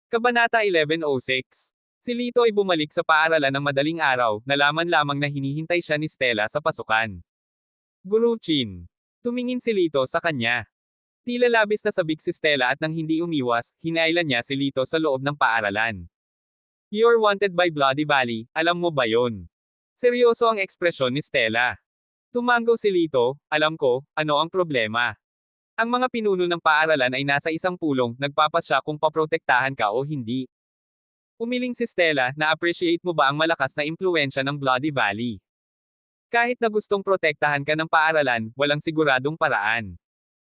Kabanata 1106. Si Lito ay bumalik sa paaralan ng madaling araw, nalaman lamang na hinihintay siya ni Stella sa pasukan. Guru Chin. Tumingin si Lito sa kanya. Tila labis na sabik si Stella at nang hindi umiwas, hinailan niya si Lito sa loob ng paaralan. "You're wanted by Bloody Valley, alam mo ba yon?" Seryoso ang ekspresyon ni Stella. Tumanggo si Lito, "Alam ko, ano ang problema?" Ang mga pinuno ng paaralan ay nasa isang pulong, nagpapasya kung paprotektahan ka o hindi. Umiling si Stella, na-appreciate mo ba ang malakas na impluensya ng Bloody Valley? Kahit na gustong protektahan ka ng paaralan, walang siguradong paraan.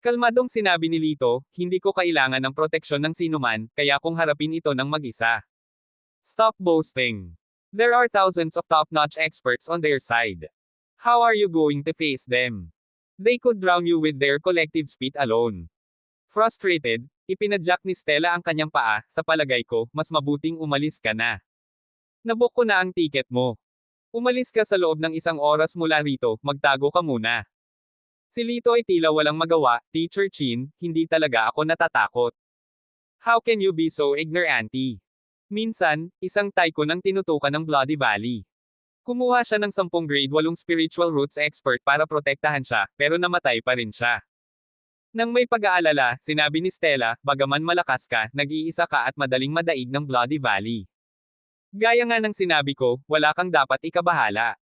Kalmadong sinabi ni Lito, hindi ko kailangan ng proteksyon ng sinuman, kaya kung harapin ito ng mag-isa. Stop boasting. There are thousands of top-notch experts on their side. How are you going to face them? They could drown you with their collective spit alone. Frustrated, ipinadyak ni Stella ang kanyang paa, sa palagay ko, mas mabuting umalis ka na. Nabook ko na ang tiket mo. Umalis ka sa loob ng 1 oras mula rito, magtago ka muna. Si Lito ay tila walang magawa, Teacher Chin, hindi talaga ako natatakot. How can you be so ignorant? Minsan, isang tycoon ang tinutukan ng Bloody Valley. Kumuha siya ng 10 grade 8 spiritual roots expert para protektahan siya, pero namatay pa rin siya. Nang may pag-aalala, sinabi ni Stella, bagaman malakas ka, nag-iisa ka at madaling madaig ng Bloody Valley. Gaya nga ng sinabi ko, wala kang dapat ikabahala.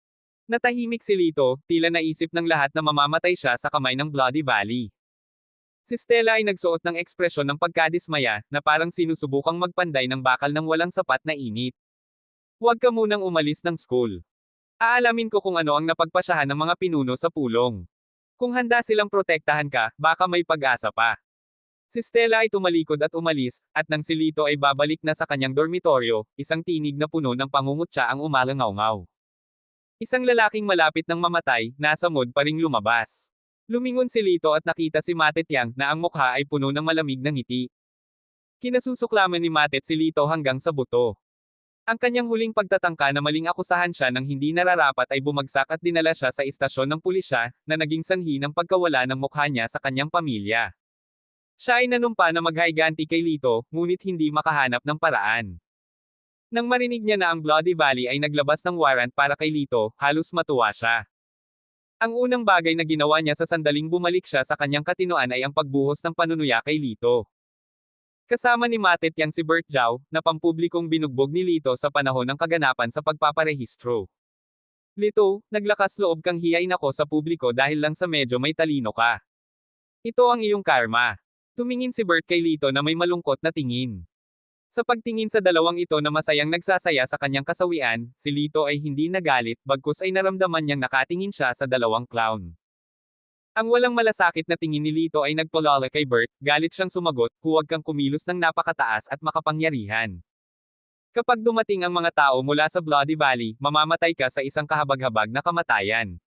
Natahimik si Lito, tila naisip ng lahat na mamamatay siya sa kamay ng Bloody Valley. Si Stella ay nagsuot ng ekspresyon ng pagkadismaya, na parang sinusubukang magpanday ng bakal ng walang sapat na init. Huwag ka munang umalis ng school. Aalamin ko kung ano ang napagpasyahan ng mga pinuno sa pulong. Kung handa silang protektahan ka, baka may pag-asa pa. Si Stella ay tumalikod at umalis, at nang si Lito ay babalik na sa kanyang dormitoryo, isang tinig na puno ng pangungutya ang umalangaw-ngaw. Isang lalaking malapit ng mamatay, nasa mood pa ring lumabas. Lumingon si Lito at nakita si Matet Yang, na ang mukha ay puno ng malamig na ngiti. Kinasusuklaman ni Matet si Lito hanggang sa buto. Ang kanyang huling pagtatangka na maling akusahan siya ng hindi nararapat ay bumagsak at dinala siya sa istasyon ng pulisya, na naging sanhi ng pagkawala ng mukha niya sa kanyang pamilya. Siya ay nanumpa na maghayganti kay Lito, ngunit hindi makahanap ng paraan. Nang marinig niya na ang Bloody Valley ay naglabas ng warrant para kay Lito, halos matuwa siya. Ang unang bagay na ginawa niya sa sandaling bumalik siya sa kanyang katinoan ay ang pagbuhos ng panunuya kay Lito. Kasama ni Matet Yang si Bert Zhao, na pampublikong binugbog ni Lito sa panahon ng kaganapan sa pagpaparehistro. Lito, naglakas loob kang hiyain ako sa publiko dahil lang sa medyo may talino ka. Ito ang iyong karma. Tumingin si Bert kay Lito na may malungkot na tingin. Sa pagtingin sa dalawang ito na masayang nagsasaya sa kanyang kasawian, si Lito ay hindi nagalit, bagkus ay naramdaman niyang nakatingin siya sa dalawang clown. Ang walang malasakit na tingin ni Lito ay nagpalala kay Bert, galit siyang sumagot, huwag kang kumilos ng napakataas at makapangyarihan. Kapag dumating ang mga tao mula sa Bloody Valley, mamamatay ka sa isang kahabag-habag na kamatayan.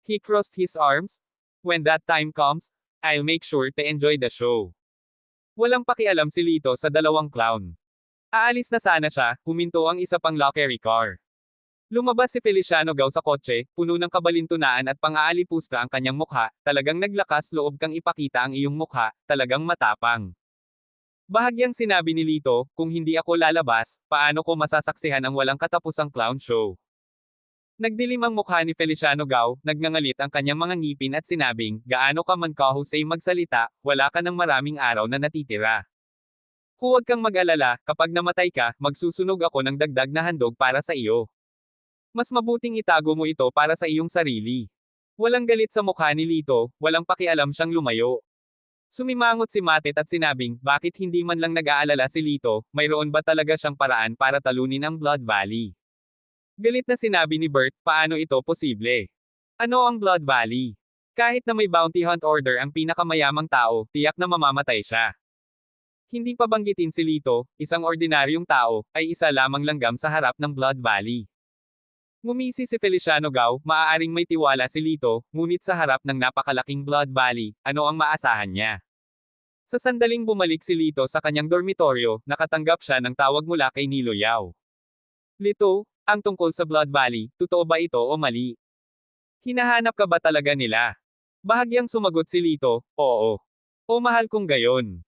He crossed his arms. When that time comes, I'll make sure to enjoy the show. Walang pakialam si Lito sa dalawang clown. Aalis na sana siya, huminto ang isa pang lockery car. Lumabas si Feliciano Gao sa kotse, puno ng kabalintunaan at pang-aalipusta ang kanyang mukha, talagang naglakas loob kang ipakita ang iyong mukha, talagang matapang. Bahagyang sinabi ni Lito, kung hindi ako lalabas, paano ko masasaksihan ang walang katapusang clown show? Nagdilim ang mukha ni Feliciano Gao, nagngangalit ang kanyang mga ngipin at sinabing, gaano ka man kahusay magsalita, wala ka ng maraming araw na natitira. Huwag kang mag-alala, kapag namatay ka, magsusunog ako ng dagdag na handog para sa iyo. Mas mabuting itago mo ito para sa iyong sarili. Walang galit sa mukha ni Lito, walang pakialam siyang lumayo. Sumimangot si Matet at sinabing, bakit hindi man lang nag-aalala si Lito, mayroon ba talaga siyang paraan para talunin ang Blood Valley? Galit na sinabi ni Bert, paano ito posible? Ano ang Blood Valley? Kahit na may bounty hunt order ang pinakamayamang tao, tiyak na mamamatay siya. Hindi pa banggitin si Lito, isang ordinaryong tao, ay isa lamang langgam sa harap ng Blood Valley. Ngumisi si Feliciano Gao, maaaring may tiwala si Lito, ngunit sa harap ng napakalaking Blood Valley, ano ang maasahan niya? Sa sandaling bumalik si Lito sa kanyang dormitoryo, nakatanggap siya ng tawag mula kay Nilo Yao. Lito, ang tungkol sa Blood Valley, totoo ba ito o mali? Hinahanap ka ba talaga nila? Bahagyang sumagot si Lito, oo. O mahal kong gayon.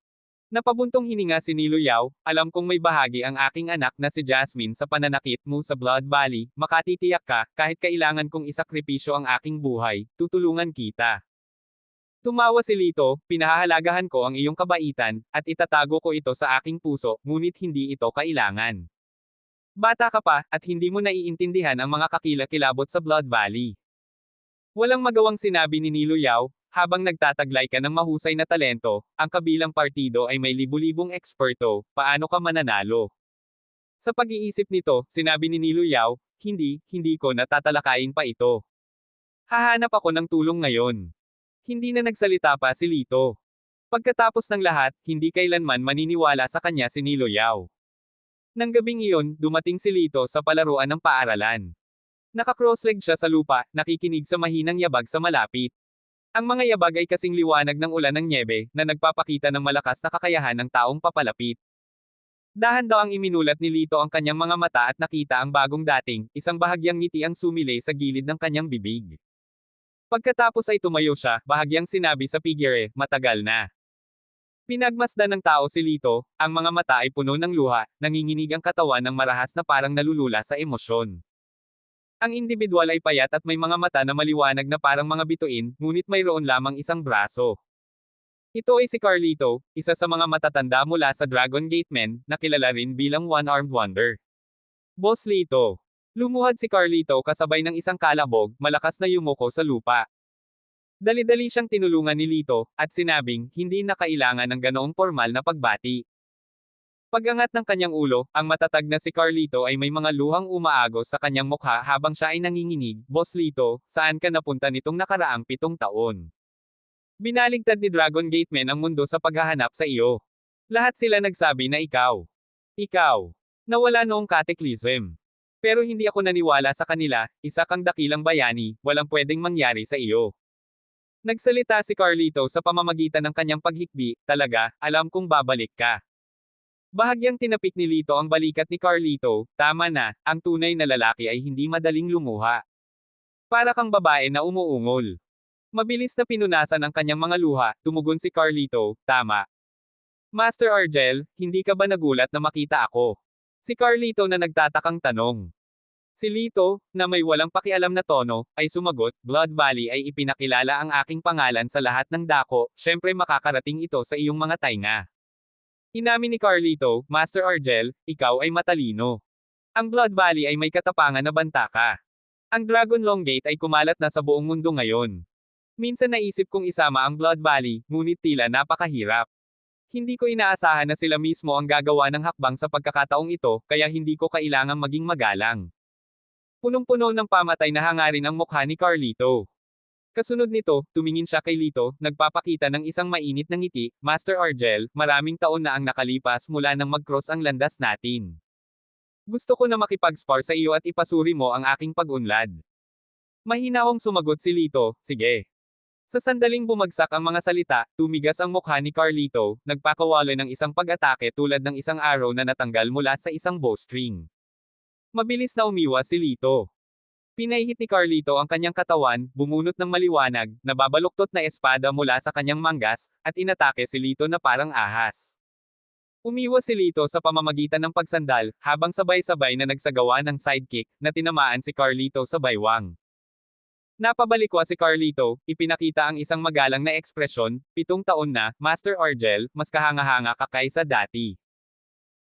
Napabuntong hininga si Nilo Yao, alam kong may bahagi ang aking anak na si Jasmine sa pananakit mo sa Blood Valley, makatitiyak ka, kahit kailangan kong isakripisyo ang aking buhay, tutulungan kita. Tumawa si Lito, pinahahalagahan ko ang iyong kabaitan, at itatago ko ito sa aking puso, ngunit hindi ito kailangan. Bata ka pa, at hindi mo naiintindihan ang mga kakilakilabot sa Blood Valley. Walang magawang sinabi ni Nilo Yao, habang nagtataglay ka ng mahusay na talento, ang kabilang partido ay may libu-libong eksperto, paano ka mananalo? Sa pag-iisip nito, sinabi ni Nilo Yao, hindi ko natatalakayin pa ito. Hahanap ako ng tulong ngayon. Hindi na nagsalita pa si Lito. Pagkatapos ng lahat, hindi kailanman maniniwala sa kanya si Nilo Yao. Nang gabing iyon, dumating si Lito sa palaruan ng paaralan. Naka-crossleg siya sa lupa, nakikinig sa mahinang yabag sa malapit. Ang mga yabag ay kasing liwanag ng ulan ng nyebe, na nagpapakita ng malakas na kakayahan ng taong papalapit. Dahan-dahang iminulat ni Lito ang kanyang mga mata at nakita ang bagong dating, isang bahagyang ngiti ang sumilay sa gilid ng kanyang bibig. Pagkatapos ay tumayo siya, bahagyang sinabi sa figure, matagal na. Pinagmasdan ng tao si Lito, ang mga mata ay puno ng luha, nanginginig ang katawan ng marahas na parang nalulula sa emosyon. Ang individual ay payat at may mga mata na maliwanag na parang mga bituin, ngunit mayroon lamang isang braso. Ito ay si Carlito, isa sa mga matatanda mula sa Dragon Gate Men, na kilala rin bilang One-Armed Wonder. Boss Lito. Lumuhad si Carlito kasabay ng isang kalabog, malakas na yumuko sa lupa. Dali-dali siyang tinulungan ni Lito, at sinabing, hindi na kailangan ng ganoong formal na pagbati. Pagangat ng kanyang ulo, ang matatag na si Carlito ay may mga luhang umaagos sa kanyang mukha habang siya ay nanginginig, Boss Lito, saan ka napunta nitong nakaraang 7 taon? Binaligtad ni Dragon Gate Men ang mundo sa paghahanap sa iyo. Lahat sila nagsabi na ikaw. Ikaw. Nawala noong cataclysm. Pero hindi ako naniwala sa kanila, isa kang dakilang bayani, walang pwedeng mangyari sa iyo. Nagsalita si Carlito sa pamamagitan ng kanyang paghikbi, talaga, alam kong babalik ka. Bahagyang tinapik ni Lito ang balikat ni Carlito, tama na, ang tunay na lalaki ay hindi madaling lumuha. Para kang babae na umuungol. Mabilis na pinunasan ang kanyang mga luha, tumugon si Carlito, tama. Master Argel, hindi ka ba nagulat na makita ako? Si Carlito na nagtatakang tanong. Si Lito, na may walang pakialam na tono, ay sumagot, Blood Valley ay ipinakilala ang aking pangalan sa lahat ng dako, syempre makakarating ito sa iyong mga tainga. Inamin ni Carlito, Master Argel, ikaw ay matalino. Ang Blood Valley ay may katapangan na banta ka. Ang Dragon Long Gate ay kumalat na sa buong mundo ngayon. Minsan naisip kong isama ang Blood Valley, ngunit tila napakahirap. Hindi ko inaasahan na sila mismo ang gagawa ng hakbang sa pagkakataong ito, kaya hindi ko kailangang maging magalang. Punong-puno ng pamatay na hangarin ang mukha ni Carlito. Kasunod nito, tumingin siya kay Lito, nagpapakita ng isang mainit na ngiti, Master Argel, maraming taon na ang nakalipas mula nang mag-cross ang landas natin. Gusto ko na makipag-spar sa iyo at ipasuri mo ang aking pag-unlad. Mahinahong sumagot si Lito, sige. Sa sandaling bumagsak ang mga salita, tumigas ang mukha ni Carlito, nagpakawala ng isang pag-atake tulad ng isang arrow na natanggal mula sa isang bowstring. Mabilis na umiwas si Lito. Pinahihit ni Carlito ang kanyang katawan, bumunot ng maliwanag, nababaluktot na espada mula sa kanyang manggas, at inatake si Lito na parang ahas. Umiwas si Lito sa pamamagitan ng pagsandal, habang sabay-sabay na nagsagawa ng sidekick, na tinamaan si Carlito sa baywang. Napabalikwa si Carlito, ipinakita ang isang magalang na ekspresyon, 7 taon na, Master Argel, mas kahanga-hanga ka kaysa dati.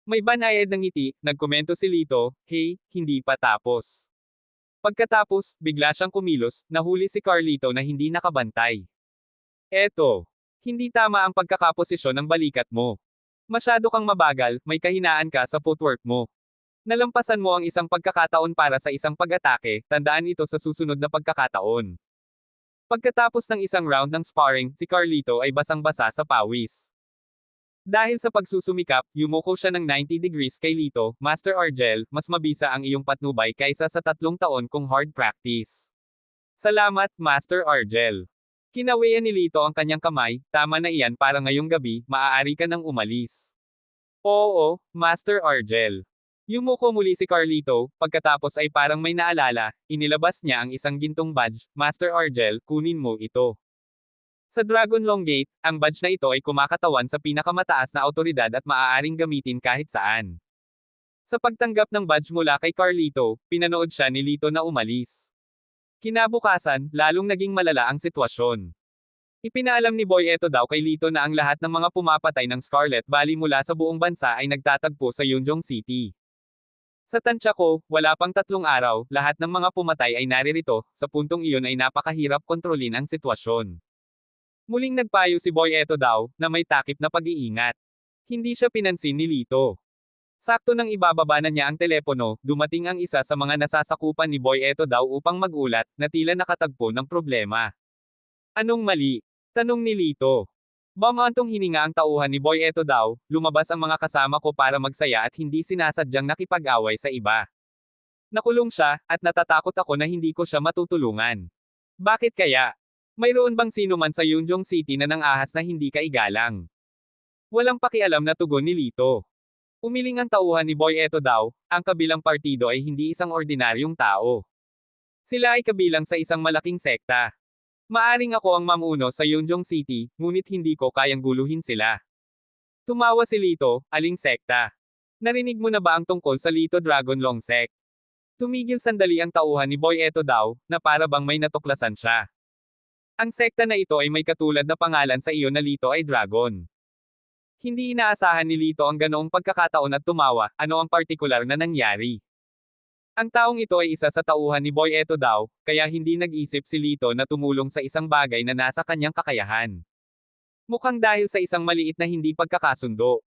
May banayad ng ngiti, nagkomento si Lito, hey, hindi pa tapos. Pagkatapos, bigla siyang kumilos, nahuli si Carlito na hindi nakabantay. Eto. Hindi tama ang pagkakaposisyon ng balikat mo. Masyado kang mabagal, may kahinaan ka sa footwork mo. Nalampasan mo ang isang pagkakataon para sa isang pag-atake, tandaan ito sa susunod na pagkakataon. Pagkatapos ng isang round ng sparring, si Carlito ay basang-basa sa pawis. Dahil sa pagsusumikap, yumuko siya ng 90 degrees kay Lito, Master Argel, mas mabisa ang iyong patnubay kaysa sa 3 taon kong hard practice. Salamat, Master Argel. Kinawian ni Lito ang kanyang kamay, tama na iyan para ngayong gabi, maaari ka nang umalis. Oo, Master Argel. Yumuko muli si Carlito, pagkatapos ay parang may naalala, inilabas niya ang isang gintong badge, Master Argel, kunin mo ito. Sa Dragon Long Gate, ang badge na ito ay kumakatawan sa pinakamataas na awtoridad at maaaring gamitin kahit saan. Sa pagtanggap ng badge mula kay Carlito, pinanood siya ni Lito na umalis. Kinabukasan, lalong naging malala ang sitwasyon. Ipinaalam ni Boy Eto daw kay Lito na ang lahat ng mga pumapatay ng Scarlet Valley mula sa buong bansa ay nagtatagpo sa Yunjong City. Sa tansya ko, wala pang 3 araw, lahat ng mga pumatay ay naririto, sa puntong iyon ay napakahirap kontrolin ang sitwasyon. Muling nagpayo si Boy Eto daw, na may takip na pag-iingat. Hindi siya pinansin ni Lito. Sakto nang ibababa na niya ang telepono, dumating ang isa sa mga nasasakupan ni Boy Eto daw upang magulat, na tila nakatagpo ng problema. Anong mali? Tanong ni Lito. Bamantong hininga ang tauhan ni Boy Eto daw, lumabas ang mga kasama ko para magsaya at hindi sinasadyang nakipag-away sa iba. Nakulong siya, at natatakot ako na hindi ko siya matutulungan. Bakit kaya? Mayroon bang sino man sa Yunjong City na nang-ahas na hindi kaigalang? Walang pakialam na tugon ni Lito. Umiling ang tauhan ni Boy Eto daw, ang kabilang partido ay hindi isang ordinaryong tao. Sila ay kabilang sa isang malaking sekta. Maaring ako ang mamuno sa Yunjong City, ngunit hindi ko kayang guluhin sila. Tumawa si Lito, aling sekta? Narinig mo na ba ang tungkol sa Lito Dragon Long Sect? Tumigil sandali ang tauhan ni Boy Eto daw, na para bang may natuklasan siya. Ang sekta na ito ay may katulad na pangalan sa iyo na Lito ay Dragon. Hindi inaasahan ni Lito ang ganoong pagkakataon at tumawa, ano ang partikular na nangyari. Ang taong ito ay isa sa tauhan ni Boy Eto daw, kaya hindi nag-isip si Lito na tumulong sa isang bagay na nasa kanyang kakayahan. Mukhang dahil sa isang maliit na hindi pagkakasundo.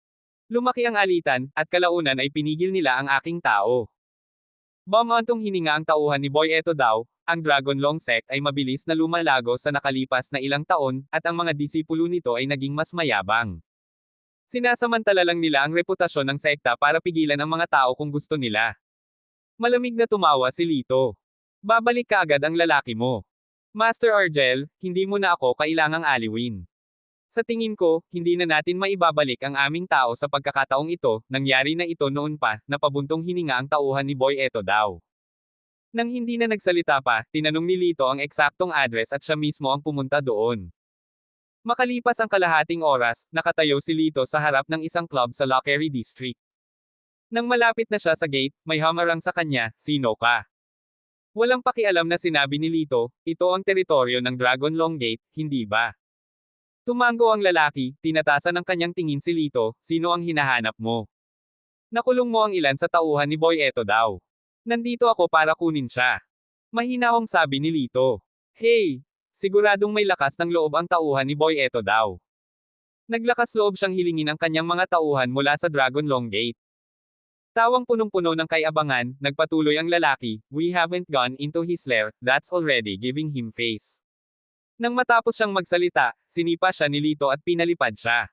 Lumaki ang alitan, at kalaunan ay pinigil nila ang aking tao. Bamantong hininga ang tauhan ni Boy Eto daw, ang Dragon Long Sect ay mabilis na lumalago sa nakalipas na ilang taon, at ang mga disipulo nito ay naging mas mayabang. Sinasamantala lang nila ang reputasyon ng sekta para pigilan ang mga tao kung gusto nila. Malamig na tumawa si Lito. Babalik ka agad ang lalaki mo. Master Argel, hindi mo na ako kailangang aliwin. Sa tingin ko, hindi na natin maibabalik ang aming tao sa pagkakataong ito, nangyari na ito noon pa, napabuntong hininga ang tauhan ni Boy Eto daw. Nang hindi na nagsalita pa, tinanong ni Lito ang eksaktong address at siya mismo ang pumunta doon. Makalipas ang kalahating oras, nakatayo si Lito sa harap ng isang club sa Lockery District. Nang malapit na siya sa gate, may hamarang sa kanya, sino ka? Walang pakialam na sinabi ni Lito, ito ang teritoryo ng Dragon Long Gate, hindi ba? Tumango ang lalaki, tinatasan ng kanyang tingin si Lito, sino ang hinahanap mo? Nakulong mo ang ilan sa tauhan ni Boy Eto daw. Nandito ako para kunin siya. Mahinahong sabi ni Lito. Hey! Siguradong may lakas ng loob ang tauhan ni Boy Eto daw. Naglakas loob siyang hilingin ang kanyang mga tauhan mula sa Dragon Long Gate. Tawang punong-puno ng kayabangan, nagpatuloy ang lalaki, we haven't gone into his lair, that's already giving him face. Nang matapos siyang magsalita, sinipa siya ni Lito at pinalipad siya.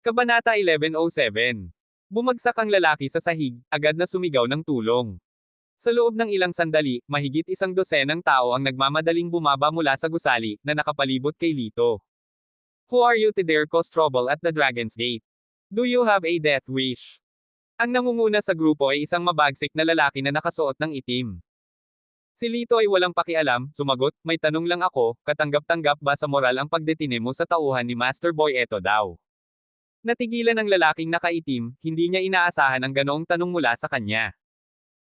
Kabanata 1107. Bumagsak ang lalaki sa sahig, agad na sumigaw ng tulong. Sa loob ng ilang sandali, mahigit 100 ng tao ang nagmamadaling bumaba mula sa gusali, na nakapalibot kay Lito. Who are you to dare cause trouble at the Dragon's Gate? Do you have a death wish? Ang nangunguna sa grupo ay isang mabagsik na lalaki na nakasuot ng itim. Si Lito ay walang pakialam, sumagot, may tanong lang ako, katanggap-tanggap ba sa moral ang pagdetine mo sa tauhan ni Master Boy Eto daw? Natigilan ang lalaking nakaitim, hindi niya inaasahan ang ganoong tanong mula sa kanya.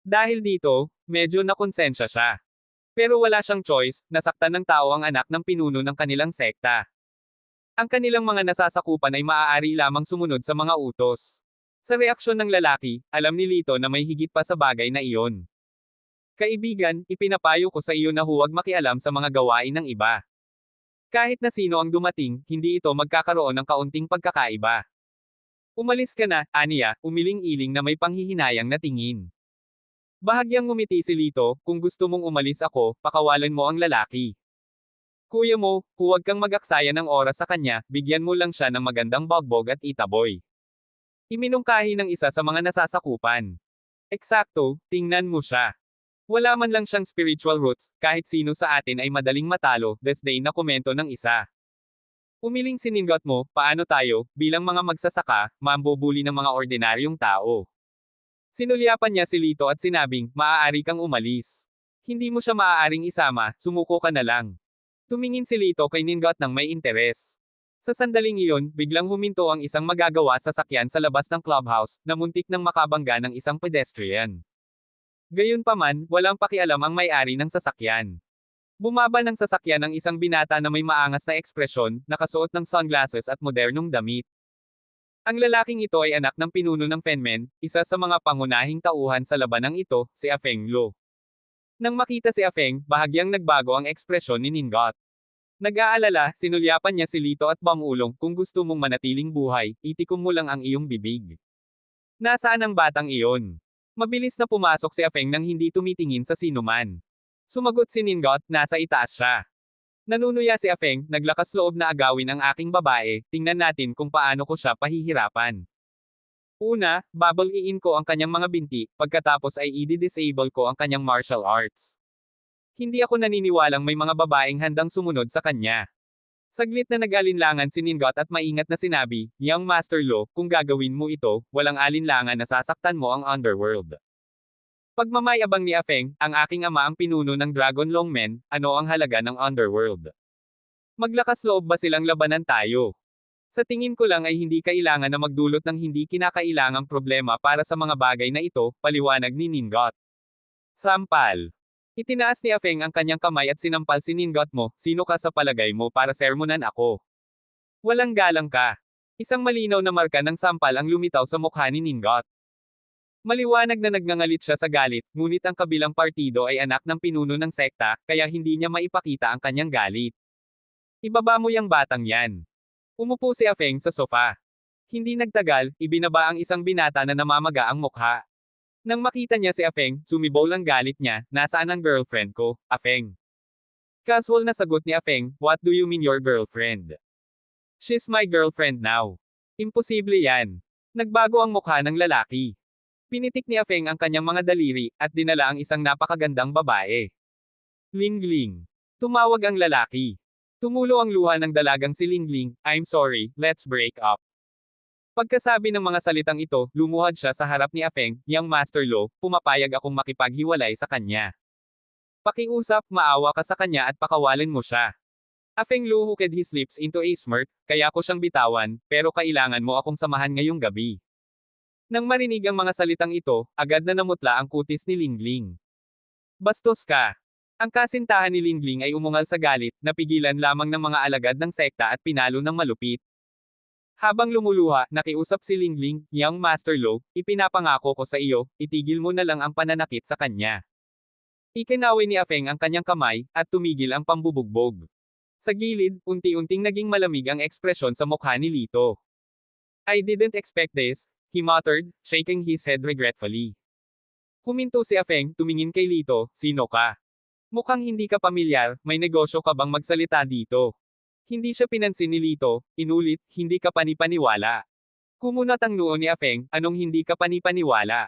Dahil dito, medyo nakonsensya siya. Pero wala siyang choice, nasaktan ng tao ang anak ng pinuno ng kanilang sekta. Ang kanilang mga nasasakupan ay maaari lamang sumunod sa mga utos. Sa reaksyon ng lalaki, alam ni Lito na may higit pa sa bagay na iyon. Kaibigan, ipinapayo ko sa iyo na huwag makialam sa mga gawain ng iba. Kahit na sino ang dumating, hindi ito magkakaroon ng kaunting pagkakaiba. Umalis ka na, aniya, umiling-iling na may panghihinayang na tingin. Bahagyang ngumiti si Lito, kung gusto mong umalis ako, pakawalan mo ang lalaki. Kuya mo, huwag kang mag-aksaya ng oras sa kanya, bigyan mo lang siya ng magandang bogbog at itaboy. Iminungkahi ng isa sa mga nasasakupan. Eksakto, tingnan mo siya. Wala man lang siyang spiritual roots, kahit sino sa atin ay madaling matalo, desday na komento ng isa. Umiling siningot mo, paano tayo, bilang mga magsasaka, mambubuli ng mga ordinaryong tao. Sinulyapan niya si Lito at sinabing, maaari kang umalis. Hindi mo siya maaaring isama, sumuko ka na lang. Tumingin si Lito kay Ningot ng may interes. Sa sandaling iyon, biglang huminto ang isang magagawa sasakyan sa labas ng clubhouse, na muntik nang makabangga ng isang pedestrian. Gayunpaman, walang pakialam ang may-ari ng sasakyan. Bumaba ng sasakyan ang isang binata na may maangas na ekspresyon, nakasuot ng sunglasses at modernong damit. Ang lalaking ito ay anak ng pinuno ng Fenmen, isa sa mga pangunahing tauhan sa labanang ito, si Afeng Lo. Nang makita si Afeng, bahagyang nagbago ang ekspresyon ni Ningot. Nag-aalala, sinulyapan niya si Lito at Bamulong, kung gusto mong manatiling buhay, itikom mo lang ang iyong bibig. Nasaan ang batang iyon? Mabilis na pumasok si Afeng nang hindi tumitingin sa sinuman. Sumagot si Ningot, nasa itaas siya. Nanunuya si Afeng, naglakas loob na agawin ang aking babae, tingnan natin kung paano ko siya pahihirapan. Una, babal-iin ko ang kanyang mga binti, pagkatapos ay i-disable ko ang kanyang martial arts. Hindi ako naniniwalang may mga babaeng handang sumunod sa kanya. Saglit na nag-alinlangan si Ningot at maingat na sinabi, Young Master Lo, kung gagawin mo ito, walang alinlangan na sasaktan mo ang underworld. Pagmamayabang ni Afeng, ang aking ama ang pinuno ng Dragon Longmen, ano ang halaga ng underworld? Maglakas loob ba silang labanan tayo? Sa tingin ko lang ay hindi kailangan na magdulot ng hindi kinakailangang problema para sa mga bagay na ito, paliwanag ni Ningot. Sampal. Itinaas ni Afeng ang kanyang kamay at sinampal si Ningot mo, sino ka sa palagay mo para sermonan ako? Walang galang ka. Isang malinaw na marka ng sampal ang lumitaw sa mukha ni Ningot. Maliwanag na nagngangalit siya sa galit, ngunit ang kabilang partido ay anak ng pinuno ng sekta, kaya hindi niya maipakita ang kanyang galit. Ibaba mo yang batang yan. Umupo si Afeng sa sofa. Hindi nagtagal, ibinaba ang isang binata na namamaga ang mukha. Nang makita niya si Afeng, sumibol ang galit niya, nasaan ang girlfriend ko, Afeng? Casual na sagot ni Afeng, what do you mean your girlfriend? She's my girlfriend now. Imposible yan. Nagbago ang mukha ng lalaki. Pinitik ni Afeng ang kanyang mga daliri, at dinala ang isang napakagandang babae. Lingling. Tumawag ang lalaki. Tumulo ang luha ng dalagang si Lingling, I'm sorry, let's break up. Pagkasabi ng mga salitang ito, lumuhad siya sa harap ni Afeng, Young Master Lo, pumapayag akong makipaghiwalay sa kanya. Pakiusap, maawa ka sa kanya at pakawalan mo siya. Afeng Lo hooked his lips into a smirk, kaya ko siyang bitawan, pero kailangan mo akong samahan ngayong gabi. Nang marinig ang mga salitang ito, agad na namutla ang kutis ni Lingling. Bastos ka! Ang kasintahan ni Lingling ay umungal sa galit, napigilan lamang ng mga alagad ng sekta at pinalo ng malupit. Habang lumuluha, nakiusap si Lingling, Young Master Lo, ipinapangako ko sa iyo, itigil mo na lang ang pananakit sa kanya. Ikinawi ni Afeng ang kanyang kamay, at tumigil ang pambubugbog. Sa gilid, unti-unting naging malamig ang ekspresyon sa mukha ni Lito. I didn't expect this, he muttered, shaking his head regretfully. Huminto si Afeng, tumingin kay Lito, sino ka? Mukhang hindi ka pamilyar, may negosyo ka bang magsalita dito? Hindi siya pinansin ni Lito, inulit, hindi ka panipaniwala. Kumunat ang noo ni Afeng, anong hindi ka panipaniwala?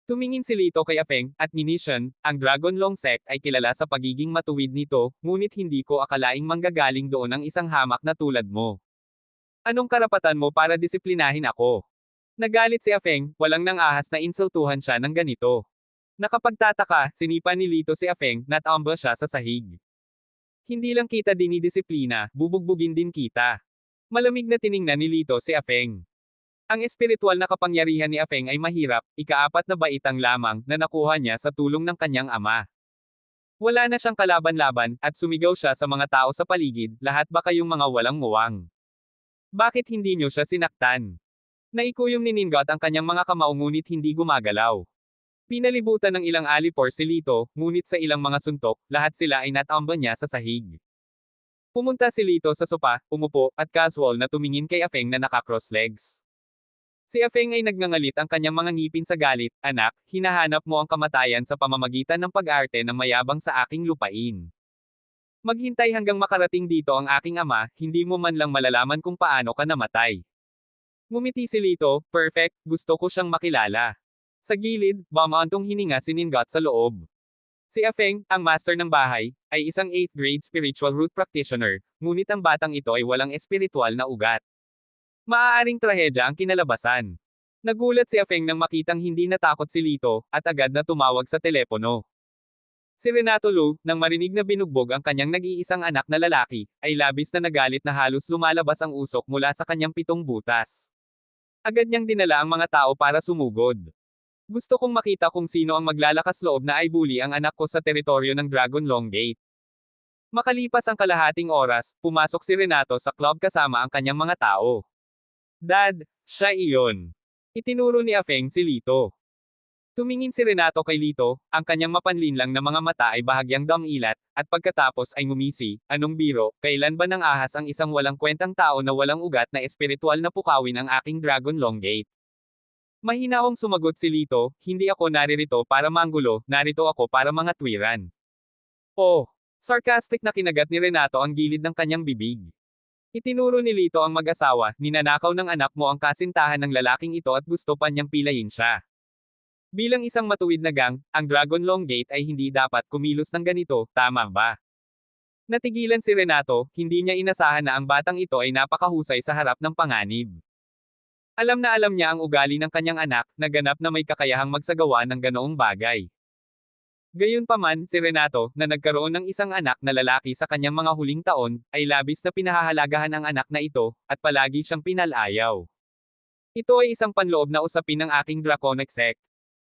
Tumingin si Lito kay Afeng, at Nishan, ang Dragon Long Sect ay kilala sa pagiging matuwid nito, ngunit hindi ko akalaing manggagaling doon ang isang hamak na tulad mo. Anong karapatan mo para disiplinahin ako? Nagalit si Afeng, walang nang ahas na insultuhan siya ng ganito. Nakapagtataka, sinipa ni Lito si Afeng, natamba siya sa sahig. Hindi lang kita dinidisiplina, bubugbugin din kita. Malamig na tiningnan ni Lito si Afeng. Ang espiritual na kapangyarihan ni Afeng ay mahirap, ikaapat na baitang lamang, na nakuha niya sa tulong ng kanyang ama. Wala na siyang kalaban-laban, at sumigaw siya sa mga tao sa paligid, lahat ba kayong mga walang muwang? Bakit hindi niyo siya sinaktan? Naikuyom ni Ningot ang kanyang mga kamao ngunit hindi gumagalaw. Pinalibutan ng ilang alipor si Lito, ngunit sa ilang mga suntok, lahat sila ay natamba niya sa sahig. Pumunta si Lito sa sopa, umupo, at casual na tumingin kay Afeng na naka-cross legs. Si Afeng ay nagngangalit ang kanyang mga ngipin sa galit, anak, hinahanap mo ang kamatayan sa pamamagitan ng pag-arte ng mayabang sa aking lupain. Maghintay hanggang makarating dito ang aking ama, hindi mo man lang malalaman kung paano ka namatay. Ngumiti si Lito, perfect, gusto ko siyang makilala. Sa gilid, bumantong hininga si Ningot sa loob. Si Afeng, ang master ng bahay, ay isang 8th grade spiritual root practitioner, ngunit ang batang ito ay walang espiritual na ugat. Maaaring trahedya ang kinalabasan. Nagulat si Afeng nang makitang hindi natakot si Lito, at agad na tumawag sa telepono. Si Renato Lu, nang marinig na binugbog ang kanyang nag-iisang anak na lalaki, ay labis na nagalit na halos lumalabas ang usok mula sa kanyang 7 butas. Agad niyang dinala ang mga tao para sumugod. Gusto kong makita kung sino ang maglalakas loob na ay bully ang anak ko sa teritoryo ng Dragon Long Gate. Makalipas ang kalahating oras, pumasok si Renato sa club kasama ang kanyang mga tao. Dad, siya iyon. Itinuro ni Afeng si Lito. Tumingin si Renato kay Lito, ang kanyang mapanlinlang na mga mata ay bahagyang damilat, at pagkatapos ay ngumisi, anong biro, kailan ba nang ahas ang isang walang kwentang tao na walang ugat na espiritual na pukawin ang aking Dragon Long Gate? Mahinahong sumagot si Lito, hindi ako naririto para manggulo, narito ako para mga tuwiran. Oh! Sarcastic na kinagat ni Renato ang gilid ng kanyang bibig. Itinuro ni Lito ang mag-asawa, ninanakaw ng anak mo ang kasintahan ng lalaking ito at gusto pa niyang pilayin siya. Bilang isang matuwid na gang, ang Dragon Long Gate ay hindi dapat kumilos ng ganito, tama ba? Natigilan si Renato, hindi niya inasahan na ang batang ito ay napakahusay sa harap ng panganib. Alam na alam niya ang ugali ng kanyang anak, na ganap na may kakayahang magsagawa ng ganoong bagay. Gayunpaman, si Renato, na nagkaroon ng isang anak na lalaki sa kanyang mga huling taon, ay labis na pinahahalagahan ang anak na ito, at palagi siyang pinalayaw. Ito ay isang panloob na usapin ng aking Draconic Sect.